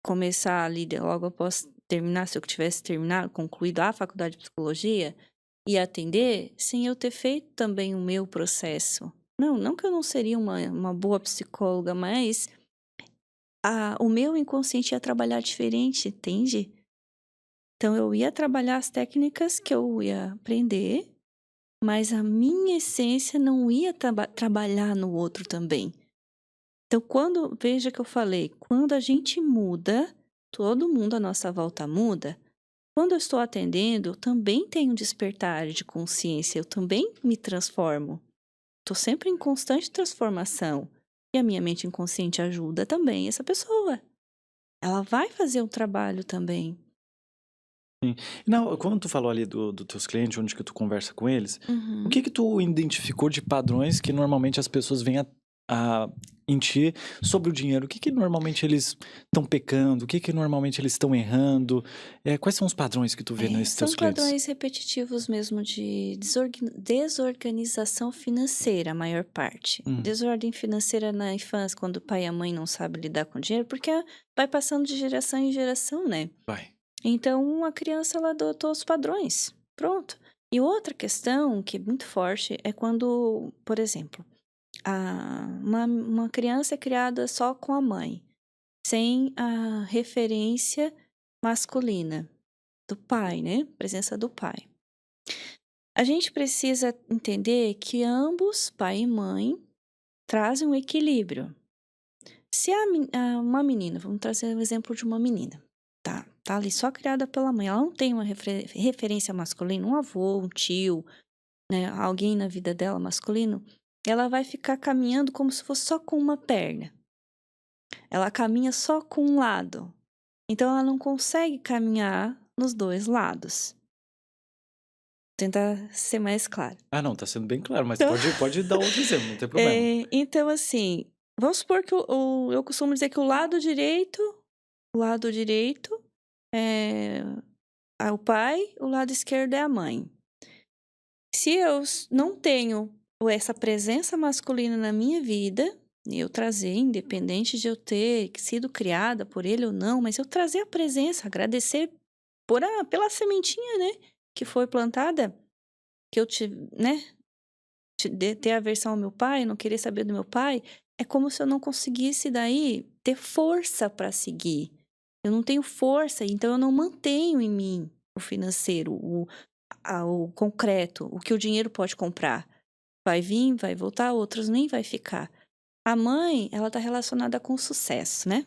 começar ali logo após terminar, se eu tivesse terminado, concluído a faculdade de psicologia, e atender sem eu ter feito também o meu processo. Não que eu não seria uma boa psicóloga, mas o meu inconsciente ia trabalhar diferente, entende? Então eu ia trabalhar as técnicas que eu ia aprender, mas a minha essência não ia trabalhar no outro também. Então, veja que eu falei, quando a gente muda, todo mundo à nossa volta muda. Quando eu estou atendendo, eu também tenho um despertar de consciência, eu também me transformo. Estou sempre em constante transformação. E a minha mente inconsciente ajuda também essa pessoa. Ela vai fazer o trabalho também. Sim. Não, quando tu falou ali dos teus clientes, onde que tu conversa com eles, o Uhum. que tu identificou de padrões que normalmente as pessoas vêm ah, em ti sobre o dinheiro. O que normalmente eles estão pecando? O que normalmente eles estão errando? Quais são os padrões que tu vê nesses São teus clientes? padrões repetitivos mesmo de desorganização financeira, a maior parte. Hum, Desordem financeira na infância, quando o pai e a mãe não sabem lidar com dinheiro, porque vai passando de geração em geração, né? vai. Então, a criança, ela adotou os padrões. Pronto. E outra questão que é muito forte é quando, por exemplo, uma criança é criada só com a mãe, sem a referência masculina do pai, né? Presença do pai. A gente precisa entender que ambos, pai e mãe, trazem um equilíbrio. Se uma menina, vamos trazer o exemplo de uma menina, tá ali só criada pela mãe, ela não tem uma referência masculina, um avô, um tio, né, alguém na vida dela masculino, ela vai ficar caminhando como se fosse só com uma perna. Ela caminha só com um lado. Então ela não consegue caminhar nos dois lados. Tentar ser mais clara. Ah, não, tá sendo bem claro, mas Então, pode dar outro exemplo, não tem problema. então assim, vamos supor que eu costumo dizer que o lado direito é o pai, o lado esquerdo é a mãe. Se eu não tenho essa presença masculina na minha vida, eu trazer, independente de eu ter sido criada por ele ou não, mas eu trazer a presença, agradecer pela sementinha, né, que foi plantada, que eu né, ter aversão ao meu pai, não querer saber do meu pai, é como se eu não conseguisse daí ter força para seguir. Eu não tenho força, então eu não mantenho em mim o financeiro, o concreto, o que o dinheiro pode comprar. Vai vir, vai voltar, outros nem vai ficar. A mãe, ela tá relacionada com o sucesso, né?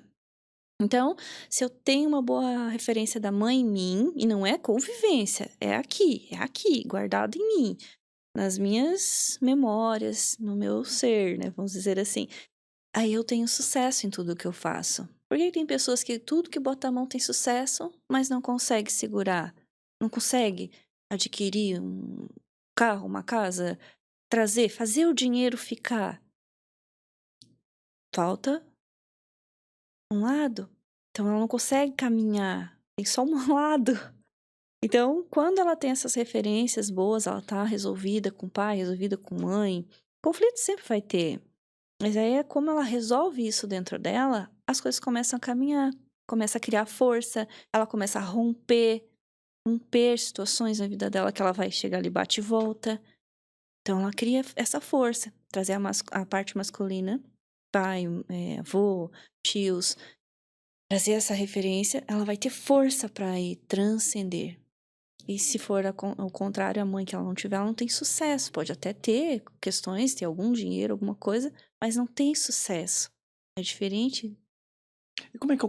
Então, se eu tenho uma boa referência da mãe em mim, e não é convivência, é aqui, guardado em mim, nas minhas memórias, no meu ser, né? Vamos dizer assim. Aí eu tenho sucesso em tudo que eu faço. Por que tem pessoas que tudo que bota a mão tem sucesso, mas não consegue segurar? Não consegue adquirir um carro, uma casa, fazer o dinheiro ficar? Falta um lado. Então ela não consegue caminhar, tem só um lado. Então, quando ela tem essas referências boas, ela tá resolvida com o pai, resolvida com a mãe, conflito sempre vai ter. Mas aí é como ela resolve isso dentro dela, as coisas começam a caminhar, começa a criar força, ela começa a romper situações na vida dela que ela vai chegar ali, bate e volta. Então ela cria essa força, trazer a parte masculina, pai, avô, tios, trazer essa referência, ela vai ter força para ir transcender. E se for ao contrário, a mãe que ela não tiver, ela não tem sucesso. Pode até ter questões, ter algum dinheiro, alguma coisa, mas não tem sucesso. É diferente. E como é que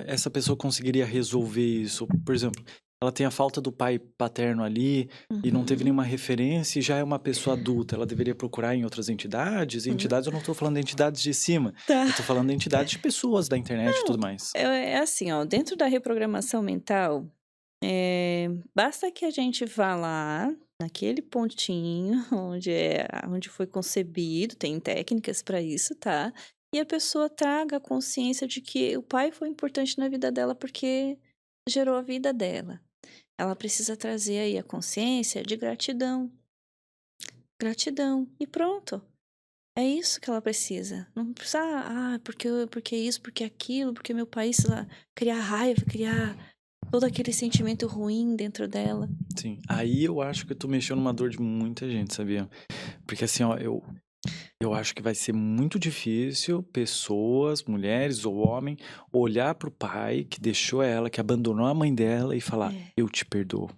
essa pessoa conseguiria resolver isso? Por exemplo, ela tem a falta do pai paterno ali e não teve Uhum. nenhuma referência e já é uma pessoa adulta. Ela deveria procurar em outras entidades? E entidades, eu não tô falando de entidades de cima. Tá. Eu tô falando de entidades de pessoas da internet e tudo mais. É assim, ó, dentro da reprogramação mental, basta que a gente vá lá, naquele pontinho onde foi concebido, tem técnicas para isso, tá? E a pessoa traga a consciência de que o pai foi importante na vida dela porque gerou a vida dela. Ela precisa trazer aí a consciência de gratidão. Gratidão. E pronto. É isso que ela precisa. Não precisa, porque isso, porque aquilo, porque meu país, sei lá, criar raiva, criar todo aquele sentimento ruim dentro dela. Sim. Aí eu acho que tu mexeu numa dor de muita gente, sabia? Porque assim, ó, eu acho que vai ser muito difícil pessoas, mulheres ou homem, olhar pro pai que deixou ela, que abandonou a mãe dela e falar, É. eu te perdoo.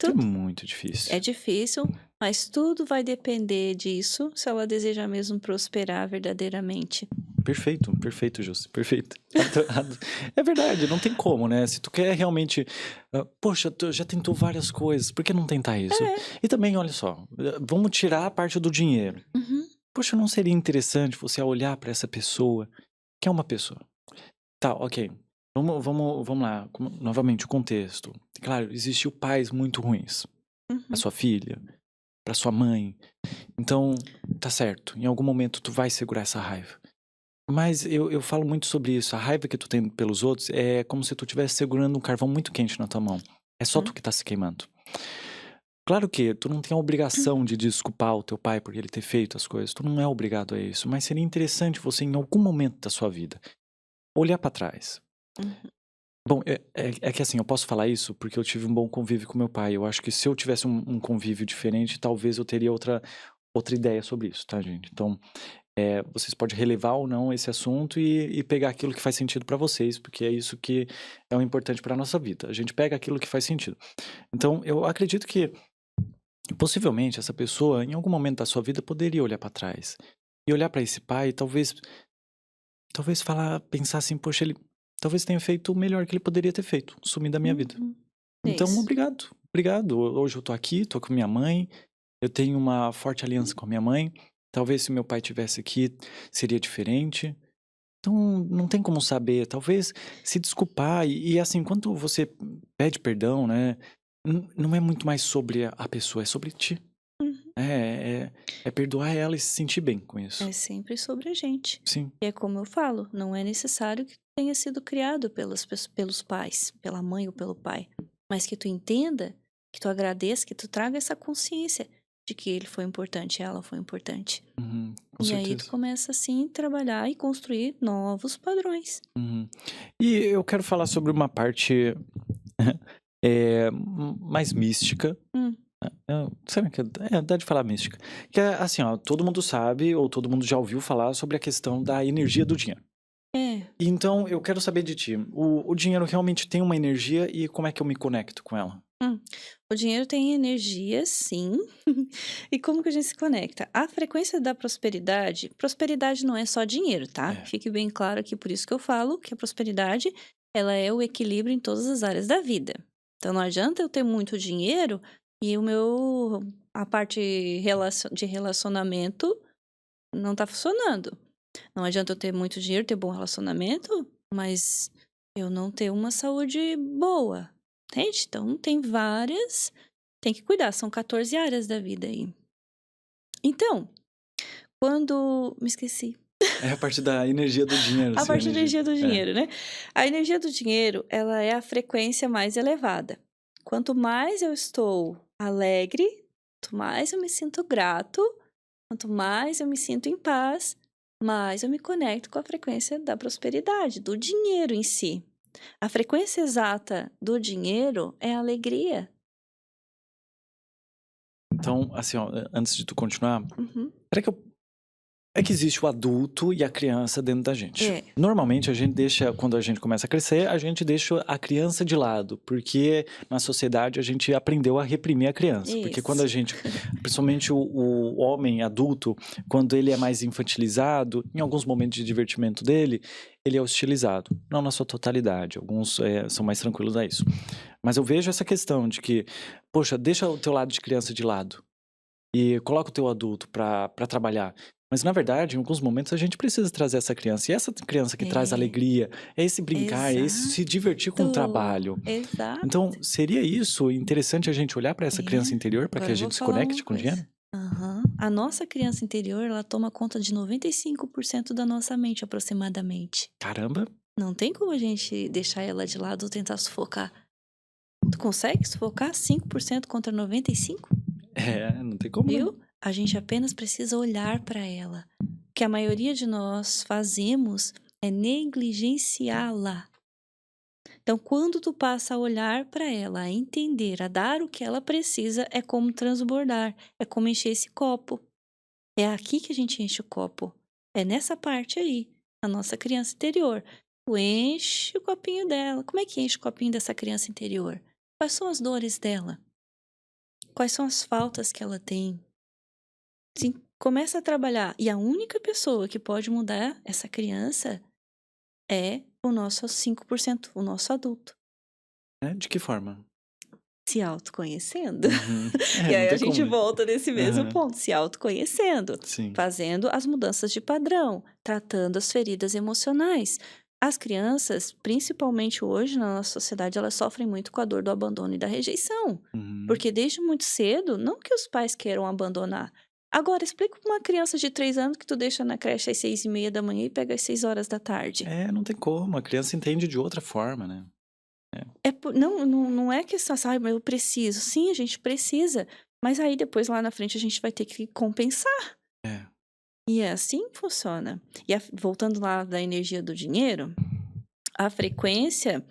Isso é Tudo muito difícil. é difícil, mas tudo vai depender disso, se ela deseja mesmo prosperar verdadeiramente. Perfeito, perfeito, Júcio, perfeito. É verdade, não tem como, né? Se tu quer realmente, poxa, tu já tentou várias coisas, por que não tentar isso? É. E também, olha só, vamos tirar a parte do dinheiro. Uhum. Poxa, não seria interessante você olhar pra essa pessoa, que é uma pessoa. Tá, ok. Vamos lá, novamente, o contexto. Claro, existiu pais muito ruins. A Uhum. sua filha, pra sua mãe. Então, tá certo, em algum momento tu vai segurar essa raiva. Mas eu falo muito sobre isso. A raiva que tu tem pelos outros é como se tu estivesse segurando um carvão muito quente na tua mão. É só tu que tá se queimando. Claro que tu não tem a obrigação de desculpar o teu pai por ele ter feito as coisas. Tu não é obrigado a isso. Mas seria interessante você, em algum momento da sua vida, olhar pra trás. Uhum. Bom, é que assim, eu posso falar isso porque eu tive um bom convívio com meu pai. Eu acho que se eu tivesse um convívio diferente, talvez eu teria outra ideia sobre isso, tá, gente? Então, vocês podem relevar ou não esse assunto e pegar aquilo que faz sentido pra vocês, porque é isso que é o importante pra nossa vida. A gente pega aquilo que faz sentido. Então, eu acredito que possivelmente essa pessoa, em algum momento da sua vida, poderia olhar pra trás e olhar pra esse pai e talvez pensar assim, poxa, ele talvez tenha feito o melhor que ele poderia ter feito, sumir da minha vida. Uhum. É Então, isso. obrigado. Hoje eu tô aqui, tô com minha mãe, eu tenho uma forte aliança com a minha mãe. Talvez se meu pai tivesse aqui, seria diferente. Então, não tem como saber. Talvez se desculpar e assim, quando você pede perdão, né, não é muito mais sobre a pessoa, é sobre ti. Uhum. É perdoar ela e se sentir bem com isso. É sempre sobre a gente. Sim. E é como eu falo, não é necessário que tu tenha sido criado pelos pais, pela mãe ou pelo pai, mas que tu entenda, que tu agradeça, que tu traga essa consciência de que ele foi importante, ela foi importante. Uhum, com E aí tu certeza. começa assim a trabalhar e construir novos padrões. Uhum. E eu quero falar sobre uma parte mais mística. Hum, Sabe que dá de falar mística. Que é assim, ó, todo mundo sabe ou todo mundo já ouviu falar sobre a questão da energia do dinheiro. é. Então, eu quero saber de ti, o dinheiro realmente tem uma energia e como é que eu me conecto com ela? O dinheiro tem energia, sim. E como que a gente se conecta? A frequência da prosperidade não é só dinheiro, tá? É. Fique bem claro aqui, por isso que eu falo que a prosperidade, ela é o equilíbrio em todas as áreas da vida. Então não adianta eu ter muito dinheiro e a parte de relacionamento não tá funcionando. Não adianta eu ter muito dinheiro, ter bom relacionamento, mas eu não ter uma saúde boa, entende? Então tem que cuidar, são 14 áreas da vida aí. Então, me esqueci. É a parte da energia do dinheiro, A assim, parte da energia. energia do dinheiro, né? A energia do dinheiro, ela é a frequência mais elevada. Quanto mais eu estou alegre, quanto mais eu me sinto grato, quanto mais eu me sinto em paz, mais eu me conecto com a frequência da prosperidade, do dinheiro em si. A frequência exata do dinheiro é a alegria. Então, assim, ó, antes de tu continuar, Uhum. é que existe o adulto e a criança dentro da gente. É. Normalmente a gente deixa, quando a gente começa a crescer, a gente deixa a criança de lado, porque na sociedade a gente aprendeu a reprimir a criança. Porque quando a gente, principalmente o homem adulto, quando ele é mais infantilizado, em alguns momentos de divertimento dele, ele é hostilizado. Não na sua totalidade, alguns são mais tranquilos a isso. Mas eu vejo essa questão de que, poxa, deixa o teu lado de criança de lado e coloca o teu adulto pra trabalhar. Mas, na verdade, em alguns momentos a gente precisa trazer essa criança. E essa criança que traz alegria, é esse brincar, é esse se divertir com o trabalho. Exato. Então, seria isso interessante a gente olhar para essa criança interior para que a gente se conecte com o dinheiro? Uhum. A nossa criança interior, ela toma conta de 95% da nossa mente, aproximadamente. Caramba! Não tem como a gente deixar ela de lado ou tentar sufocar. Tu consegue sufocar 5% contra 95%? Não tem como. Viu? A gente apenas precisa olhar para ela. O que a maioria de nós fazemos é negligenciá-la. Então, quando tu passa a olhar para ela, a entender, a dar o que ela precisa, é como transbordar, é como encher esse copo. É aqui que a gente enche o copo. É nessa parte aí, a nossa criança interior. Tu enche o copinho dela. Como é que enche o copinho dessa criança interior? Quais são as dores dela? Quais são as faltas que ela tem? Sim, começa a trabalhar. E a única pessoa que pode mudar essa criança é o nosso 5%, o nosso adulto. De que forma? Se autoconhecendo. Uhum. E aí não a tem gente como. volta nesse mesmo Aham. ponto, se autoconhecendo, Sim. fazendo as mudanças de padrão, tratando as feridas emocionais. As crianças, principalmente hoje na nossa sociedade, elas sofrem muito com a dor do abandono e da rejeição. Uhum. Porque desde muito cedo, não que os pais queiram abandonar. Agora, explica pra uma criança de 3 anos que tu deixa na creche às 6h30 da manhã e pega às 6 horas da tarde. Não tem como. A criança entende de outra forma, né? Não é questão assim, mas eu preciso. Sim, a gente precisa. Mas aí depois lá na frente a gente vai ter que compensar. É. E é assim que funciona. E voltando lá da energia do dinheiro, a frequência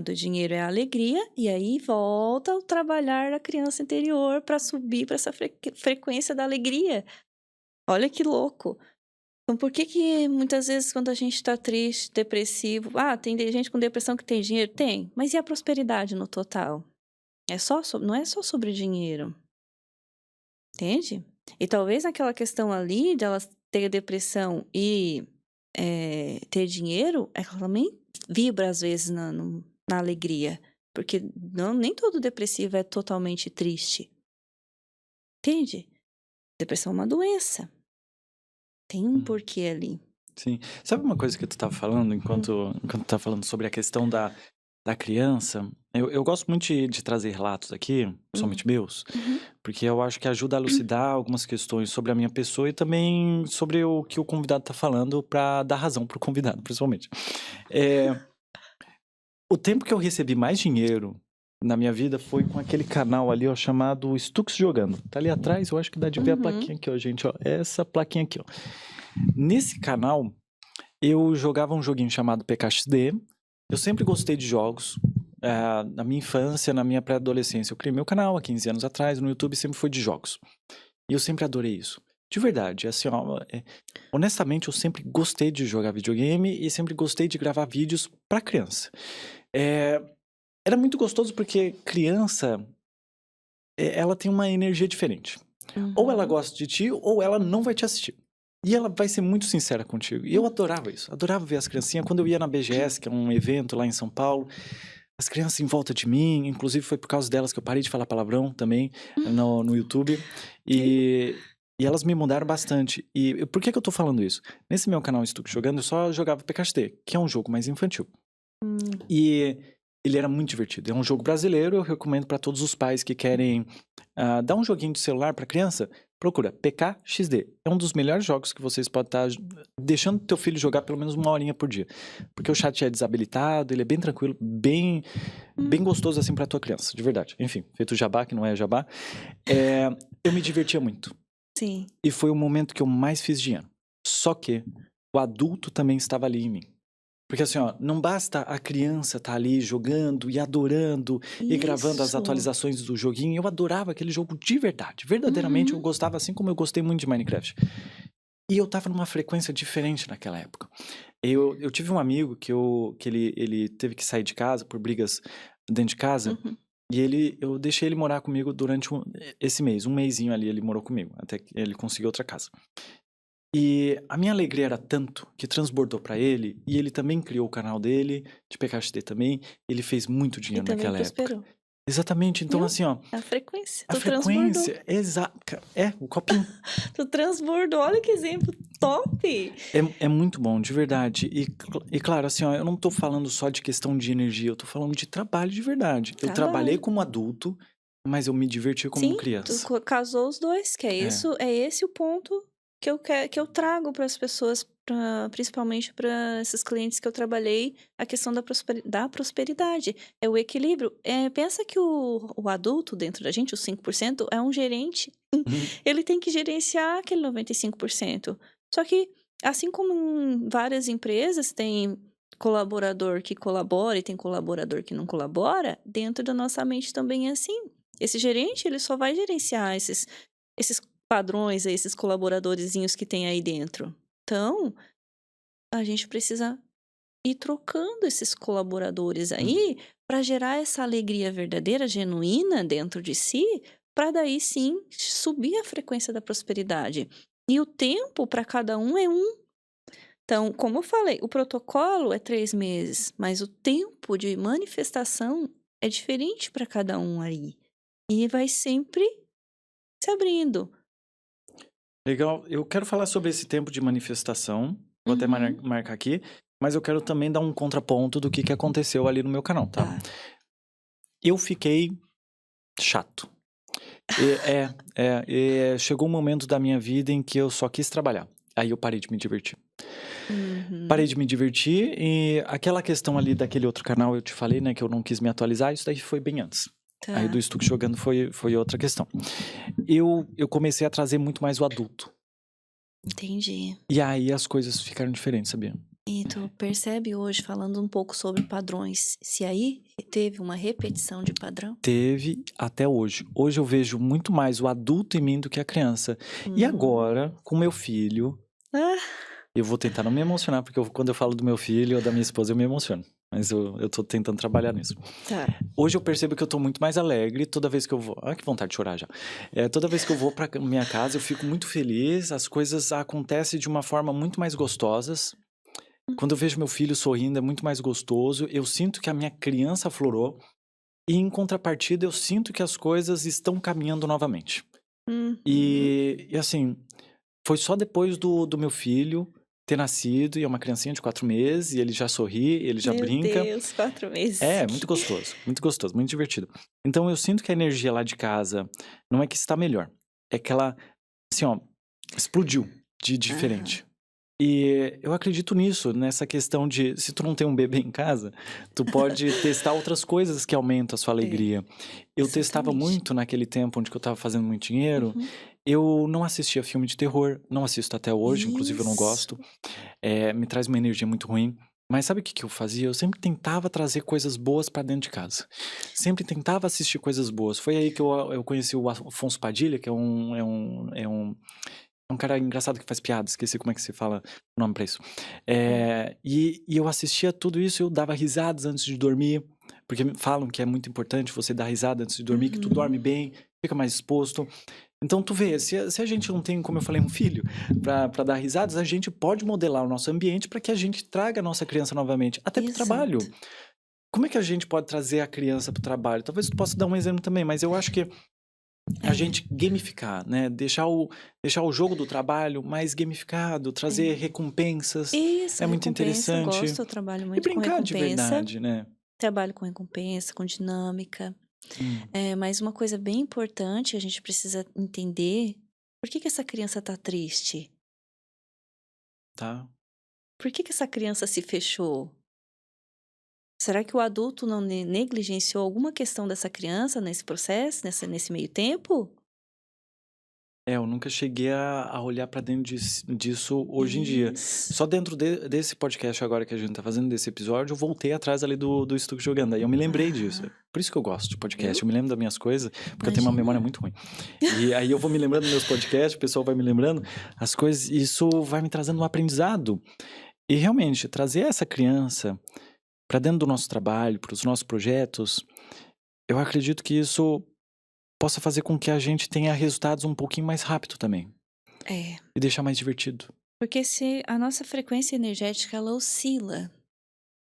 do dinheiro é a alegria, e aí volta o trabalhar da criança interior para subir para essa frequência da alegria. Olha que louco. Então, por que muitas vezes quando a gente tá triste, depressivo, tem gente com depressão que tem dinheiro? Tem, mas e a prosperidade no total? Não é só sobre dinheiro, entende? E talvez aquela questão ali dela ter depressão e ter dinheiro, ela também vibra às vezes na alegria. Porque nem todo depressivo é totalmente triste. Entende? Depressão é uma doença. Tem um porquê ali. Sim. Sabe uma coisa que tu tava falando enquanto tu tava falando sobre a questão da criança? Eu gosto muito de trazer relatos aqui, somente meus, Uhum. porque eu acho que ajuda a elucidar algumas questões sobre a minha pessoa e também sobre o que o convidado tá falando pra dar razão pro convidado, principalmente. O tempo que eu recebi mais dinheiro na minha vida foi com aquele canal ali, ó, chamado Stux Jogando. Tá ali atrás, eu acho que dá de ver a plaquinha aqui, ó, gente, ó. Essa plaquinha aqui, ó. Nesse canal, eu jogava um joguinho chamado PKXD. Eu sempre gostei de jogos. Na minha infância, na minha pré-adolescência, eu criei meu canal há 15 anos atrás, no YouTube sempre foi de jogos. E eu sempre adorei isso. De verdade, assim, ó, honestamente, eu sempre gostei de jogar videogame e sempre gostei de gravar vídeos pra criança. Era muito gostoso porque criança, ela tem uma energia diferente. Ou ela gosta de ti, ou ela não vai te assistir. E ela vai ser muito sincera contigo. E eu adorava isso. Adorava ver as criancinhas. Quando eu ia na BGS, que é um evento lá em São Paulo, as crianças em volta de mim, inclusive foi por causa delas que eu parei de falar palavrão também no YouTube. E elas me mudaram bastante. E por que eu tô falando isso? Nesse meu canal Stuck Jogando, eu só jogava PKXD, que é um jogo mais infantil. E ele era muito divertido. É um jogo brasileiro, eu recomendo para todos os pais que querem dar um joguinho de celular para criança. Procura PKXD. É um dos melhores jogos que vocês podem estar deixando teu filho jogar pelo menos 1 horinha por dia. Porque o chat é desabilitado, ele é bem tranquilo, bem gostoso assim pra tua criança, de verdade. Enfim, feito jabá, que não é jabá. Eu me divertia muito. Sim. E foi o momento que eu mais fiz dinheiro. Só que o adulto também estava ali em mim. Porque assim, ó, não basta a criança estar ali jogando e adorando e gravando as Isso. atualizações do joguinho. Eu adorava aquele jogo de verdade. Verdadeiramente eu gostava, assim como eu gostei muito de Minecraft. E eu tava numa frequência diferente naquela época. Eu tive um amigo que ele teve que sair de casa por brigas dentro de casa. E eu deixei ele morar comigo durante esse mês. Um mesinho ali ele morou comigo, até que ele conseguiu outra casa. E a minha alegria era tanto que transbordou pra ele, e ele também criou o canal dele, de PKXD também, ele fez muito E dinheiro também naquela prosperou. época. Exatamente, então Viu? assim, ó, A frequência. a Tu transbordou. frequência, exato, o copinho. Tu transbordou. Olha que exemplo top. É muito bom, de verdade. E claro, assim, ó, eu não tô falando só de questão de energia, eu tô falando de trabalho de verdade. Eu trabalhei Trabalho. como adulto, mas eu me diverti como Sim, criança. tu casou os dois, que é esse o ponto que eu trago para as pessoas, principalmente para esses clientes que eu trabalhei, a questão da prosperidade. É o equilíbrio. Pensa que o adulto dentro da gente, os 5%, é um gerente. Ele tem que gerenciar aquele 95%. Só que, assim como em várias empresas, tem colaborador que colabora e tem colaborador que não colabora, dentro da nossa mente também é assim. Esse gerente, ele só vai gerenciar esses padrões, esses colaboradorzinhos que tem aí dentro. Então, a gente precisa ir trocando esses colaboradores aí para gerar essa alegria verdadeira, genuína dentro de si, para daí sim subir a frequência da prosperidade. E o tempo para cada um é um. Então, como eu falei, o protocolo é 3 meses, mas o tempo de manifestação é diferente para cada um aí. E vai sempre se abrindo. Legal, eu quero falar sobre esse tempo de manifestação, vou até marcar aqui, mas eu quero também dar um contraponto do que aconteceu ali no meu canal, tá? Tá. Eu fiquei chato. Chegou um momento da minha vida em que eu só quis trabalhar. Aí eu parei de me divertir. Parei Uhum. de me divertir e aquela questão ali daquele outro canal, eu te falei, né, que eu não quis me atualizar, isso daí foi bem antes. Aí do Tá. Stuck Jogando foi outra questão. Eu comecei a trazer muito mais o adulto. Entendi. E aí as coisas ficaram diferentes, sabia? E tu percebe hoje, falando um pouco sobre padrões, se aí teve uma repetição de padrão? Teve até hoje. Hoje eu vejo muito mais o adulto em mim do que a criança. E Hum. agora, com meu filho, Ah, eu vou tentar não me emocionar, porque quando eu falo do meu filho ou da minha esposa, eu me emociono. Mas eu tô tentando trabalhar nisso. tá. Hoje eu percebo que eu tô muito mais alegre toda vez que eu vou. Ah, que vontade de chorar já. Toda vez que eu vou pra minha casa, eu fico muito feliz, as coisas acontecem de uma forma muito mais gostosas. Quando eu vejo meu filho sorrindo, é muito mais gostoso. Eu sinto que a minha criança aflorou. E em contrapartida, eu sinto que as coisas estão caminhando novamente. Uhum. E assim, foi só depois do meu filho ter nascido, e é uma criancinha de 4 meses, e ele já sorri, ele já Meu brinca. Deus, 4 meses. É, muito gostoso, muito divertido. Então eu sinto que a energia lá de casa não é que está melhor, é que ela, assim, ó, explodiu de Aham. diferente. E eu acredito nisso, nessa questão de, se tu não tem um bebê em casa, tu pode testar outras coisas que aumentam a sua É, alegria. Eu testava exatamente. muito naquele tempo onde que eu tava fazendo muito dinheiro, Uhum. eu não assistia filme de terror, não assisto até hoje, inclusive eu não Isso. gosto. Me traz uma energia muito ruim. Mas sabe o que eu fazia? Eu sempre tentava trazer coisas boas pra dentro de casa. Sempre tentava assistir coisas boas. Foi aí que eu conheci o Afonso Padilha, que é um cara engraçado que faz piada, esqueci como é que se fala o nome pra isso. E eu assistia tudo isso, eu dava risadas antes de dormir, porque falam que é muito importante você dar risada antes de dormir, que tu dorme Uhum. bem, fica mais exposto. Então tu vê, se a gente não tem, como eu falei, um filho pra dar risadas, a gente pode modelar o nosso ambiente para que a gente traga a nossa criança novamente, até pro trabalho. Exato. Como é que a gente pode trazer a criança pro trabalho? Talvez tu possa dar um exemplo também, mas eu acho que a É, gente gamificar, né? Deixar o jogo do trabalho mais gamificado, trazer é. recompensas, Isso, é muito recompensa, interessante. gosto, eu trabalho E muito com brincar de recompensa. verdade, né? Trabalho com recompensa, com dinâmica. Hum, Mas uma coisa bem importante, a gente precisa entender por que que essa criança tá triste? tá. Por que que essa criança se fechou? Será que o adulto não negligenciou alguma questão dessa criança nesse processo, nesse meio tempo? Eu nunca cheguei a olhar pra dentro disso hoje em dia. Isso. Só dentro desse podcast agora que a gente tá fazendo, desse episódio, eu voltei atrás ali do Stuck Jogando. Aí eu me lembrei disso. Aham. Por isso que eu gosto de podcast. Viu? Eu me lembro das minhas coisas, porque eu tenho uma memória Imagina. muito ruim. E aí eu vou me lembrando dos meus podcasts, o pessoal vai me lembrando as coisas, e isso vai me trazendo um aprendizado. E realmente, trazer essa criança pra dentro do nosso trabalho, pros nossos projetos, eu acredito que isso possa fazer com que a gente tenha resultados um pouquinho mais rápido também. É, E deixar mais divertido. porque se a nossa frequência energética ela oscila,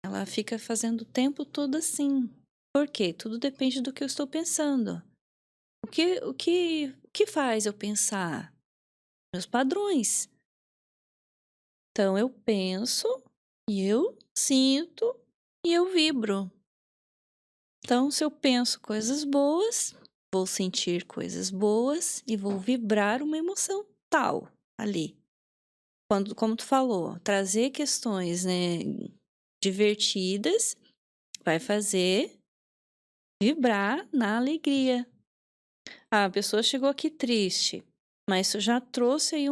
ela fica fazendo o tempo todo assim. Por quê? Tudo depende do que eu estou pensando. O que faz eu pensar? Meus padrões. Então eu penso, e eu sinto, e eu vibro. Então, se eu penso coisas boas, vou sentir coisas boas e vou vibrar uma emoção tal ali. Quando, como tu falou, trazer questões, né, divertidas vai fazer vibrar na alegria. Ah, a pessoa chegou aqui triste, mas isso já trouxe aí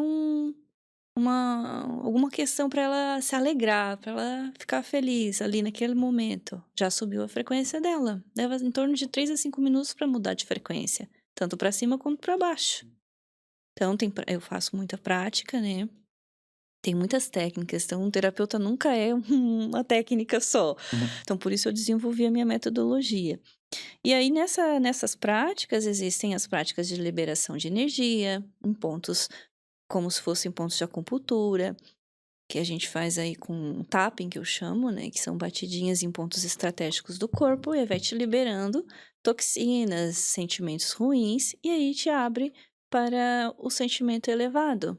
alguma questão para ela se alegrar, para ela ficar feliz ali naquele momento. Já subiu a frequência dela. Leva em torno de 3 a 5 minutos para mudar de frequência, tanto para cima quanto para baixo. Então eu faço muita prática, né? Tem muitas técnicas, então um terapeuta nunca é uma técnica só. Uhum. Então por isso eu desenvolvi a minha metodologia. E aí nessas práticas existem as práticas de liberação de energia, em pontos como se fossem pontos de acupuntura, que a gente faz aí com um tapping, que eu chamo, né? Que são batidinhas em pontos estratégicos do corpo e aí vai te liberando toxinas, sentimentos ruins e aí te abre para o sentimento elevado.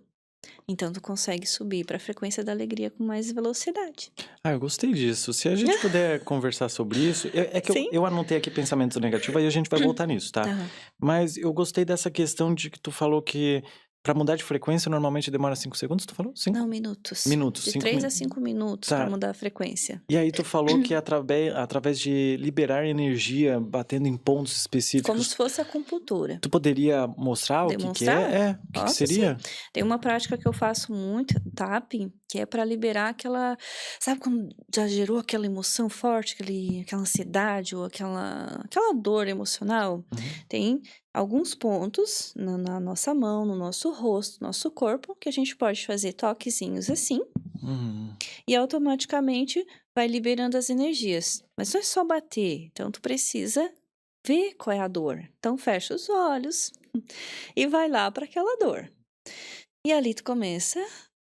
Então tu consegue subir para a frequência da alegria com mais velocidade. Ah, eu gostei disso. Se a gente puder conversar sobre isso, é que Sim. eu anotei aqui pensamentos negativos, aí a gente vai voltar nisso, tá? Aham. Mas eu gostei dessa questão de que tu falou que pra mudar de frequência normalmente demora 5 segundos, tu falou? 5 Não, minutos. minutos, De 5 3 a minutos. 5 minutos para Tá. mudar a frequência. E aí tu falou que através de liberar energia, batendo em pontos Como específicos, se fosse acupuntura. tu poderia mostrar o que Demonstrar? é? O que Nossa, sim. seria? Tem uma prática que eu faço muito, tapping, que é para liberar aquela. Sabe quando já gerou aquela emoção forte, aquela ansiedade ou aquela dor emocional? Uhum. Tem alguns pontos na nossa mão, no nosso rosto, no nosso corpo, que a gente pode fazer toquezinhos assim Uhum. e automaticamente vai liberando as energias. Mas não é só bater, então tu precisa ver qual é a dor. Então fecha os olhos e vai lá para aquela dor. E ali tu começa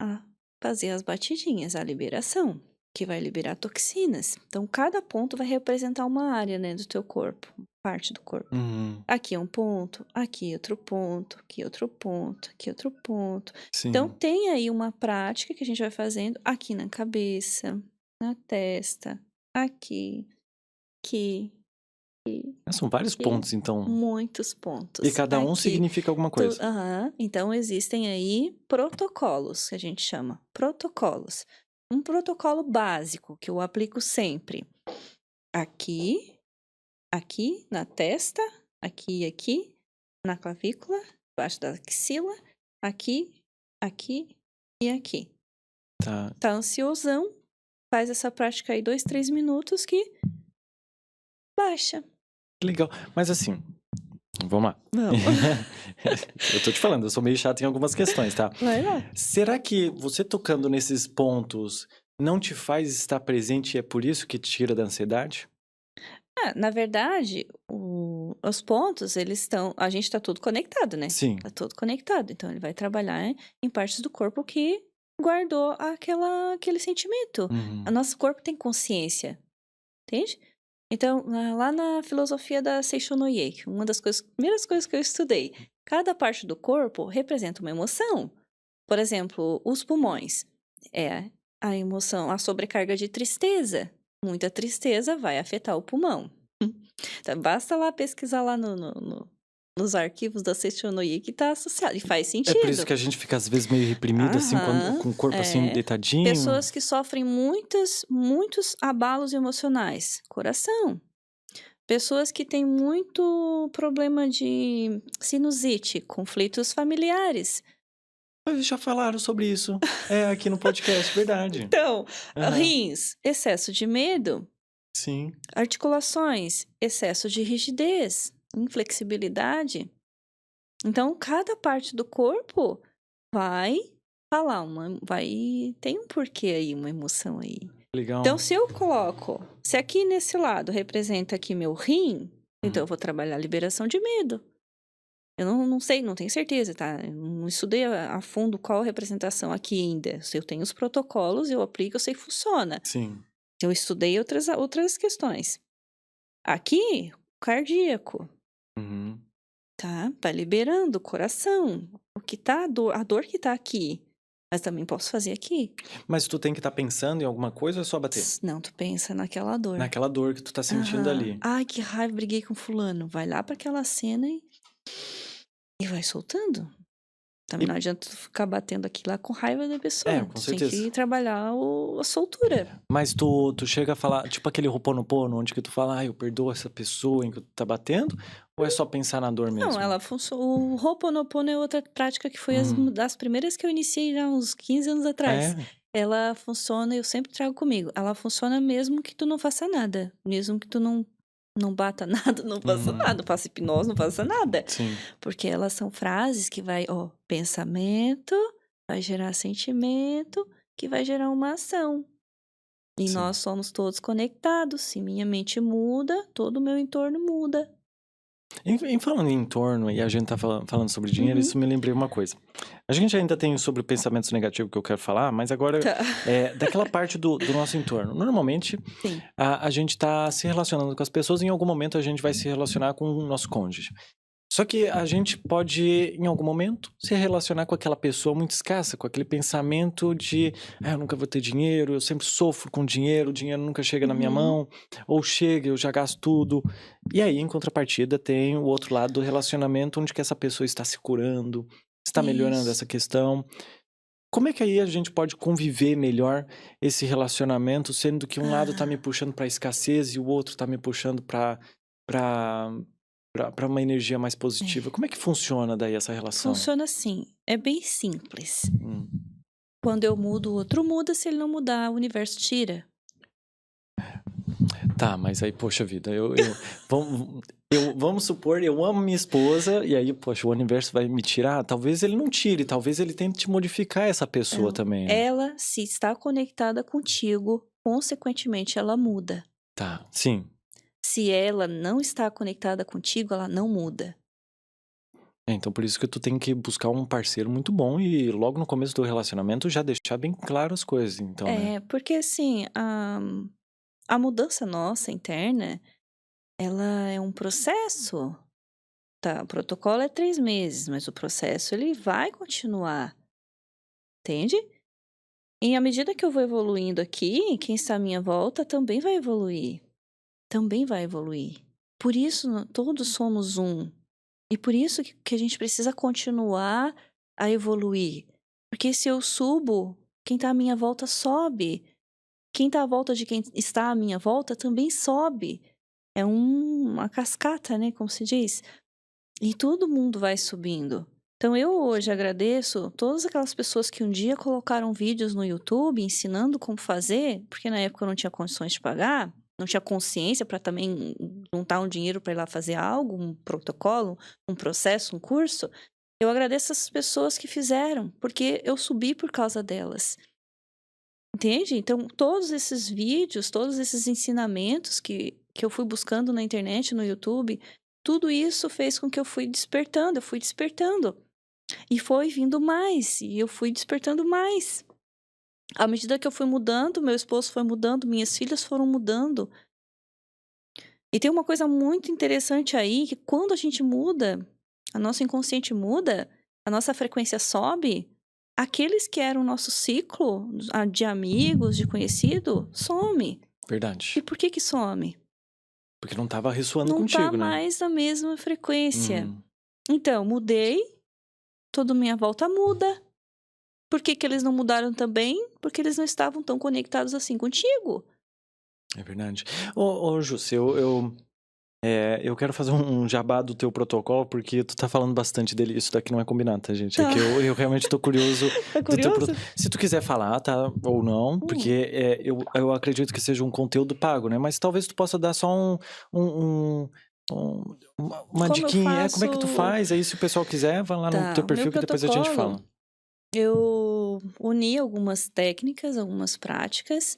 a fazer as batidinhas, a liberação, que vai liberar toxinas. Então cada ponto vai representar uma área, né, do teu corpo, parte do corpo. Uhum. Aqui é um ponto, aqui outro ponto, aqui outro ponto, aqui outro ponto. Sim. Então tem aí uma prática que a gente vai fazendo aqui na cabeça, na testa, aqui, aqui, São vários aqui. pontos, então. Muitos pontos. E cada um Aqui. significa alguma coisa. Aham. Então existem aí protocolos, que a gente chama protocolos. Um protocolo básico que eu aplico sempre. Aqui, aqui na testa, aqui, na clavícula, embaixo da axila, aqui, aqui e aqui. Tá. Tá ansiosão, faz essa prática aí 2, 3 minutos que baixa. Legal. Mas assim, vamos lá. Vamos. Eu tô te falando, eu sou meio chato em algumas questões, tá? Vai lá. Será que você tocando nesses pontos não te faz estar presente e é por isso que te tira da ansiedade? Na verdade, os pontos, eles estão. A gente tá tudo conectado, né? Sim. Tá tudo conectado. Então, ele vai trabalhar em partes do corpo que guardou aquele sentimento. Uhum. O nosso corpo tem consciência, entende? Então, lá na filosofia da Seishono-ye, uma das primeiras coisas que eu estudei, cada parte do corpo representa uma emoção. Por exemplo, os pulmões. É a emoção, a sobrecarga de tristeza. Muita tristeza vai afetar o pulmão. Então, basta lá pesquisar lá nos arquivos da Seishono-ye que tá associado. E faz É sentido. por isso que a gente fica às vezes meio reprimido, assim, Aham, com o corpo assim, é. deitadinho. Pessoas que sofrem muitos abalos emocionais. Coração. Pessoas que têm muito problema de sinusite, conflitos familiares. Mas já falaram sobre isso. É, aqui no podcast, verdade. Então, Aham. rins, excesso de medo. Sim. Articulações, excesso de rigidez, inflexibilidade. Então, cada parte do corpo vai falar tem um porquê aí, uma emoção aí. Legal. Então, se aqui nesse lado representa aqui meu rim, então eu vou trabalhar a liberação de medo. Eu não sei, não tenho certeza, tá? Eu não estudei a fundo qual a representação aqui ainda. Se eu tenho os protocolos, eu aplico, eu sei que funciona. Sim. Eu estudei outras questões. Aqui, cardíaco, Uhum. tá? Vai liberando o coração. O que tá, a dor que tá aqui. Mas também posso fazer aqui. Mas tu tem que estar pensando em alguma coisa ou é só bater? Não, tu pensa naquela dor. Naquela dor que tu tá sentindo Aham. ali. Ai, que raiva, briguei com fulano. Vai lá pra aquela cena e vai soltando. Também não adianta tu ficar batendo aqui lá com raiva da pessoa. É, com Tu certeza. tem que trabalhar a soltura. Mas tu chega a falar, tipo aquele Ho'oponopono, onde que tu fala, eu perdoo essa pessoa em que tu tá batendo? Ou é só pensar na dor mesmo? Não, ela funciona. O Ho'oponopono é outra prática que foi das primeiras que eu iniciei já uns 15 anos atrás. É? Ela funciona, eu sempre trago comigo. Ela funciona mesmo que tu não faça nada. Mesmo que tu não bata nada, não faça nada. Não faça hipnose, não faça nada. Sim. Porque elas são frases que vai, pensamento, vai gerar sentimento, que vai gerar uma ação. E Sim. nós somos todos conectados. Se minha mente muda, todo o meu entorno muda. Em falando em entorno, e a gente tá falando sobre dinheiro, Uhum. isso me lembrei uma coisa. A gente ainda tem sobre pensamentos negativos que eu quero falar, mas agora Tá. daquela parte do nosso entorno. Normalmente, Sim. a gente tá se relacionando com as pessoas, em algum momento a gente vai se relacionar com o nosso cônjuge. Só que a gente pode, em algum momento, se relacionar com aquela pessoa muito escassa, com aquele pensamento de, eu nunca vou ter dinheiro, eu sempre sofro com dinheiro, o dinheiro nunca chega na minha Uhum. mão, ou chega, eu já gasto tudo. E aí, em contrapartida, tem o outro lado do relacionamento, onde que essa pessoa está se curando, está melhorando Isso. essa questão. Como é que aí a gente pode conviver melhor esse relacionamento, sendo que um lado tá me Ah, puxando pra escassez e o outro tá me puxando pra pra uma energia mais positiva? é. Como é que funciona daí essa relação? Funciona assim, é bem simples. Hum. Quando eu mudo, o outro muda, se ele não mudar, o universo tira. Tá, mas aí, poxa vida, vamos supor, eu amo minha esposa, e aí, poxa, o universo vai me tirar? Talvez ele não tire, talvez ele tente modificar essa pessoa Então, também, né? ela, se está conectada contigo, consequentemente ela muda. Tá, sim. Se ela não está conectada contigo, ela não muda. Então por isso que tu tem que buscar um parceiro muito bom e logo no começo do relacionamento já deixar bem claro as coisas, então, né? É, porque assim, a mudança nossa interna, ela é um processo. Tá, o protocolo é 3 meses, mas o processo ele vai continuar, entende? E à medida que eu vou evoluindo aqui, quem está à minha volta também vai evoluir, também vai evoluir. Por isso, todos somos um. E por isso que a gente precisa continuar a evoluir. Porque se eu subo, quem está à minha volta sobe. Quem está à volta de quem está à minha volta também sobe. É uma cascata, né? Como se diz. E todo mundo vai subindo. Então eu hoje agradeço todas aquelas pessoas que um dia colocaram vídeos no YouTube ensinando como fazer, porque na época eu não tinha condições de pagar, não tinha consciência para também juntar um dinheiro para ir lá fazer algo, um protocolo, um processo, um curso. Eu agradeço essas pessoas que fizeram, porque eu subi por causa delas. Entende? Então, todos esses vídeos, todos esses ensinamentos que eu fui buscando na internet, no YouTube, tudo isso fez com que eu fui despertando. E foi vindo mais, e eu fui despertando mais. À medida que eu fui mudando, meu esposo foi mudando, minhas filhas foram mudando. E tem uma coisa muito interessante aí, que quando a gente muda, a nossa inconsciente muda, a nossa frequência sobe, aqueles que eram o nosso ciclo de amigos, de conhecido, some. E Verdade. por que que some? Porque não estava ressoando Não tá contigo, né? mais na mesma frequência. Uhum. Então, mudei, toda minha volta muda. Por que que eles não mudaram também? Porque eles não estavam tão conectados assim contigo. É verdade. Ô, Jússi, eu quero fazer um jabá do teu protocolo, porque tu tá falando bastante dele. Isso daqui não é combinado, tá, gente? É Tá. que eu realmente tô curioso Tá do teu curioso? Se tu quiser falar, tá? Ou não, porque Hum. eu acredito que seja um conteúdo pago, né? Mas talvez tu possa dar só um, uma Como eu diquinha. Como é que tu faço. faz? Aí, se o pessoal quiser, vai lá no teu Tá, o meu perfil que depois a gente protocolo, fala. eu uni algumas técnicas, algumas práticas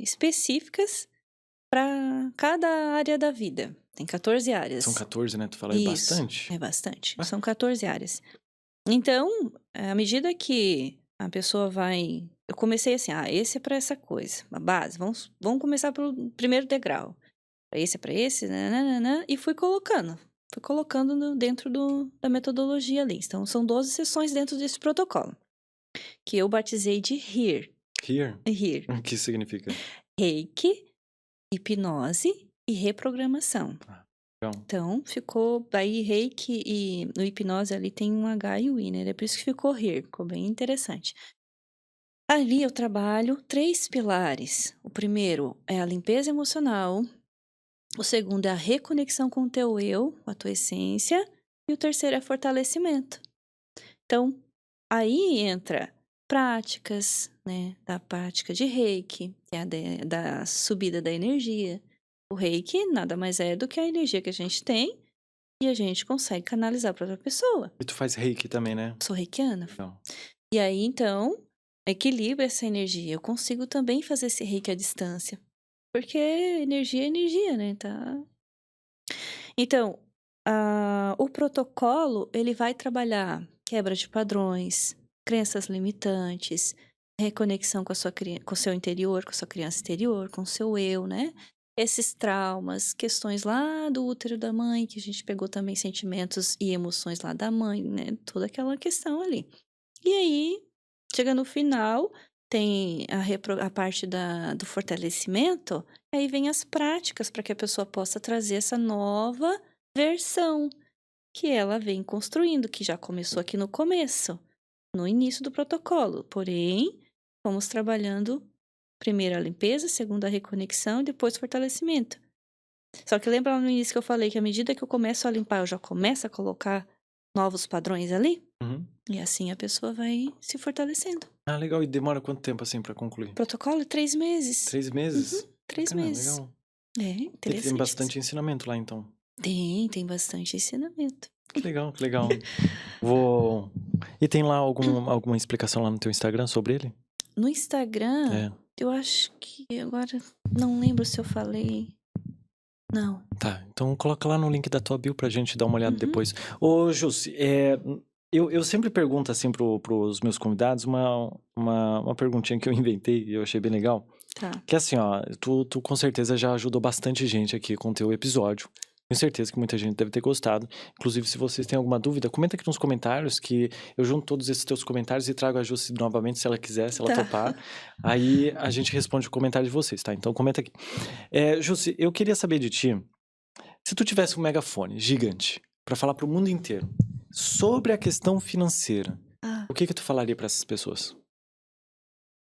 específicas para cada área da vida. Tem 14 São áreas. 14, né? Tu fala aí Isso, bastante. é bastante. Ah, São 14 áreas. Então, à medida que a pessoa vai. Eu comecei assim, esse é para essa coisa, a base. Vamos começar pelo primeiro degrau. Esse é para esse, nananana, e fui colocando. Fui colocando dentro da metodologia ali. Então, são 12 sessões dentro desse protocolo, que eu batizei de HEAR. here? HEAR. O que significa? Reiki, hipnose e reprogramação. Ah, legal. Então, ficou. Aí, reiki e no hipnose ali tem um H e o I, né? É por isso que ficou here. Ficou bem interessante. Ali eu trabalho 3 pilares. O primeiro é a limpeza emocional. O segundo é a reconexão com o teu eu, com a tua essência. E o terceiro é fortalecimento. Então, aí entra práticas, né? Da prática de reiki, que é da subida da energia. O reiki nada mais é do que a energia que a gente tem e a gente consegue canalizar para outra pessoa. E tu faz reiki também, né? Sou reikiana. Legal. E aí, então, equilibra essa energia. Eu consigo também fazer esse reiki à distância. Porque energia é energia, né? Tá? Então, o protocolo, ele vai trabalhar quebra de padrões, crenças limitantes, reconexão com a com o seu interior, com a sua criança interior, com o seu eu, né? esses traumas, questões lá do útero da mãe, que a gente pegou também sentimentos e emoções lá da mãe, né? Toda aquela questão ali. E aí, chega no final, tem a parte do fortalecimento, aí vem as práticas para que a pessoa possa trazer essa nova versão que ela vem construindo, que já começou aqui no começo, no início do protocolo. Porém, vamos trabalhando primeiro a limpeza, segundo a reconexão e depois o fortalecimento. Só que lembra lá no início que eu falei que à medida que eu começo a limpar, eu já começo a colocar novos padrões ali? Uhum. E assim a pessoa vai se fortalecendo. Ah, legal. E demora quanto tempo, assim, pra concluir? Protocolo é 3 meses. 3 meses? Uhum, 3 Caramba, meses. legal. É, Tem interessante. bastante ensinamento lá, então. Tem bastante ensinamento. Que legal, que legal. E tem lá alguma explicação lá no teu Instagram sobre ele? No Instagram, É. eu acho que agora não lembro se eu falei. Não. Tá, então coloca lá no link da tua bio pra gente dar uma olhada Uhum. depois. Ô, Jussi, eu sempre pergunto assim pros meus convidados uma perguntinha que eu inventei e eu achei bem legal. Tá. Que é assim, ó, tu com certeza já ajudou bastante gente aqui com o teu episódio. Tenho certeza que muita gente deve ter gostado. Inclusive, se vocês têm alguma dúvida, comenta aqui nos comentários que eu junto todos esses teus comentários e trago a Jussi novamente, se ela quiser, se ela Tá. topar. Aí a gente responde o comentário de vocês, tá? Então comenta aqui. Jussi, eu queria saber de ti, se tu tivesse um megafone gigante pra falar pro mundo inteiro sobre a questão financeira, Ah, o que tu falaria pra essas pessoas?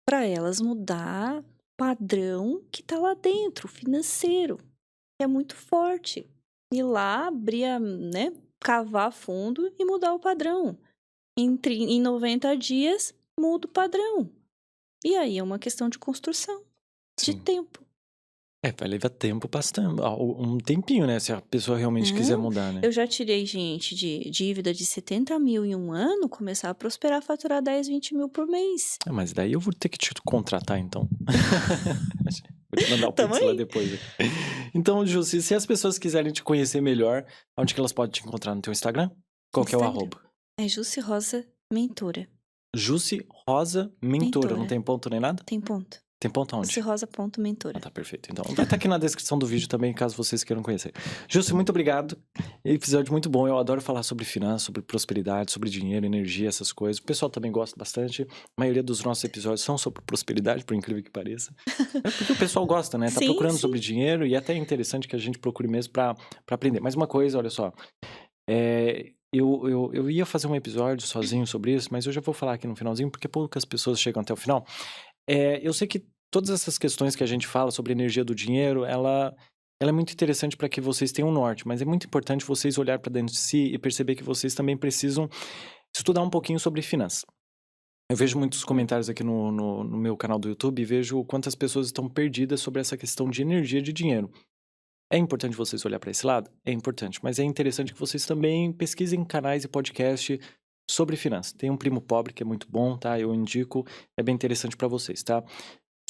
para elas mudar o padrão que tá lá dentro, financeiro, que é muito forte. Ir lá, abrir, né, cavar fundo e mudar o padrão. Em 90 dias, muda o padrão. E aí é uma questão de construção, de Sim. tempo. Vai levar tempo bastante, um tempinho, né? Se a pessoa realmente quiser Não, mudar, né? eu já tirei gente de dívida de 70 mil em um ano, começar a prosperar, faturar 10, 20 mil por mês. Mas daí eu vou ter que te contratar, então. Vou te mandar o Tamo Pix lá aí. depois. Então, Jussi, se as pessoas quiserem te conhecer melhor, onde que elas podem te encontrar? No teu Instagram? Qual que é o Instagram. arroba? É Jussi Rosa Mentora. Jussi Rosa Mentora. Não Mentora. tem ponto nem nada? Tem ponto. Tem ponto aonde? JussiRosa.mentora. Tá, perfeito. Então, vai estar aqui na descrição do vídeo também, caso vocês queiram conhecer. Jussi, muito obrigado. Episódio muito bom. Eu adoro falar sobre finanças, sobre prosperidade, sobre dinheiro, energia, essas coisas. O pessoal também gosta bastante. A maioria dos nossos episódios são sobre prosperidade, por incrível que pareça. É porque o pessoal gosta, né? Tá Sim, procurando sim. sobre dinheiro e é até interessante que a gente procure mesmo pra aprender. Mas uma coisa, olha só. Eu ia fazer um episódio sozinho sobre isso, mas eu já vou falar aqui no finalzinho, porque poucas pessoas chegam até o final. Eu sei que todas essas questões que a gente fala sobre a energia do dinheiro, ela é muito interessante para que vocês tenham um norte, mas é muito importante vocês olharem para dentro de si e perceber que vocês também precisam estudar um pouquinho sobre finanças. Eu vejo muitos comentários aqui no meu canal do YouTube e vejo quantas pessoas estão perdidas sobre essa questão de energia de dinheiro. É importante vocês olhar para esse lado? É importante, mas é interessante que vocês também pesquisem canais e podcast sobre finanças. Tem um Primo Pobre que é muito bom, tá? Eu indico, é bem interessante para vocês, tá?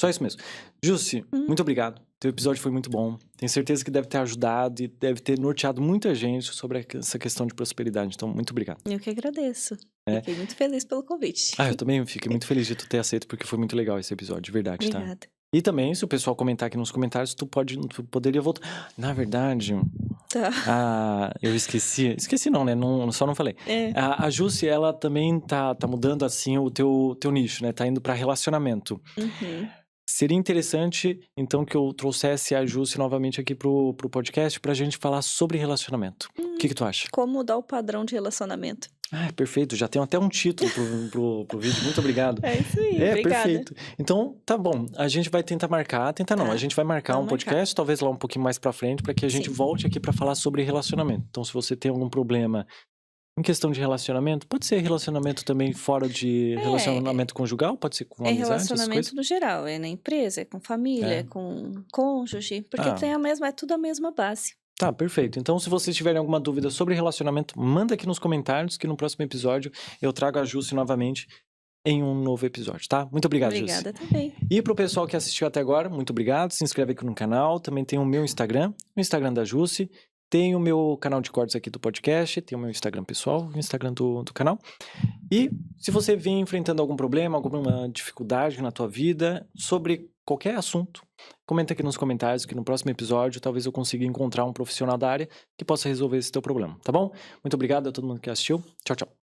Só isso mesmo. Jussi, muito obrigado. Teu episódio foi muito bom. Tenho certeza que deve ter ajudado e deve ter norteado muita gente sobre essa questão de prosperidade. Então, muito obrigado. Eu que agradeço. Fiquei muito feliz pelo convite. Eu também fiquei muito feliz de tu ter aceito, porque foi muito legal esse episódio, de verdade, tá? Obrigada. E também, se o pessoal comentar aqui nos comentários, tu poderia voltar. Na verdade, Tá. eu esqueci não, né? Só não falei. A Jussi, ela também tá mudando, assim, o teu nicho, né? Tá indo pra relacionamento. Uhum. Seria interessante, então, que eu trouxesse a Jussi novamente aqui pro podcast pra gente falar sobre relacionamento. O que tu acha? Como mudar o padrão de relacionamento. Perfeito. Já tenho até um título pro vídeo. Muito obrigado. É isso aí, obrigada. Perfeito. Então, tá bom. A gente vai tentar marcar. A gente vai marcar Vamos um podcast, talvez lá um pouquinho mais pra frente, pra que a gente Sim. volte aqui pra falar sobre relacionamento. Então, se você tem algum problema em questão de relacionamento, pode ser relacionamento também fora de relacionamento conjugal, pode ser com amizade, essas coisas. Relacionamento no geral, é na empresa, é com família, é com cônjuge, porque é tudo a mesma base. Tá, perfeito. Então, se vocês tiverem alguma dúvida sobre relacionamento, manda aqui nos comentários, que no próximo episódio eu trago a Jussi novamente em um novo episódio, tá? Muito obrigado, Jussi. Obrigada também. E pro pessoal que assistiu até agora, muito obrigado. Se inscreve aqui no canal. Também tem o meu Instagram, o Instagram da Jussi. Tem o meu canal de cortes aqui do podcast, tem o meu Instagram pessoal, o Instagram do canal. E se você vem enfrentando algum problema, alguma dificuldade na tua vida, sobre qualquer assunto, Comenta aqui nos comentários que no próximo episódio talvez eu consiga encontrar um profissional da área que possa resolver esse teu problema, tá bom? Muito obrigado a todo mundo que assistiu. Tchau, tchau.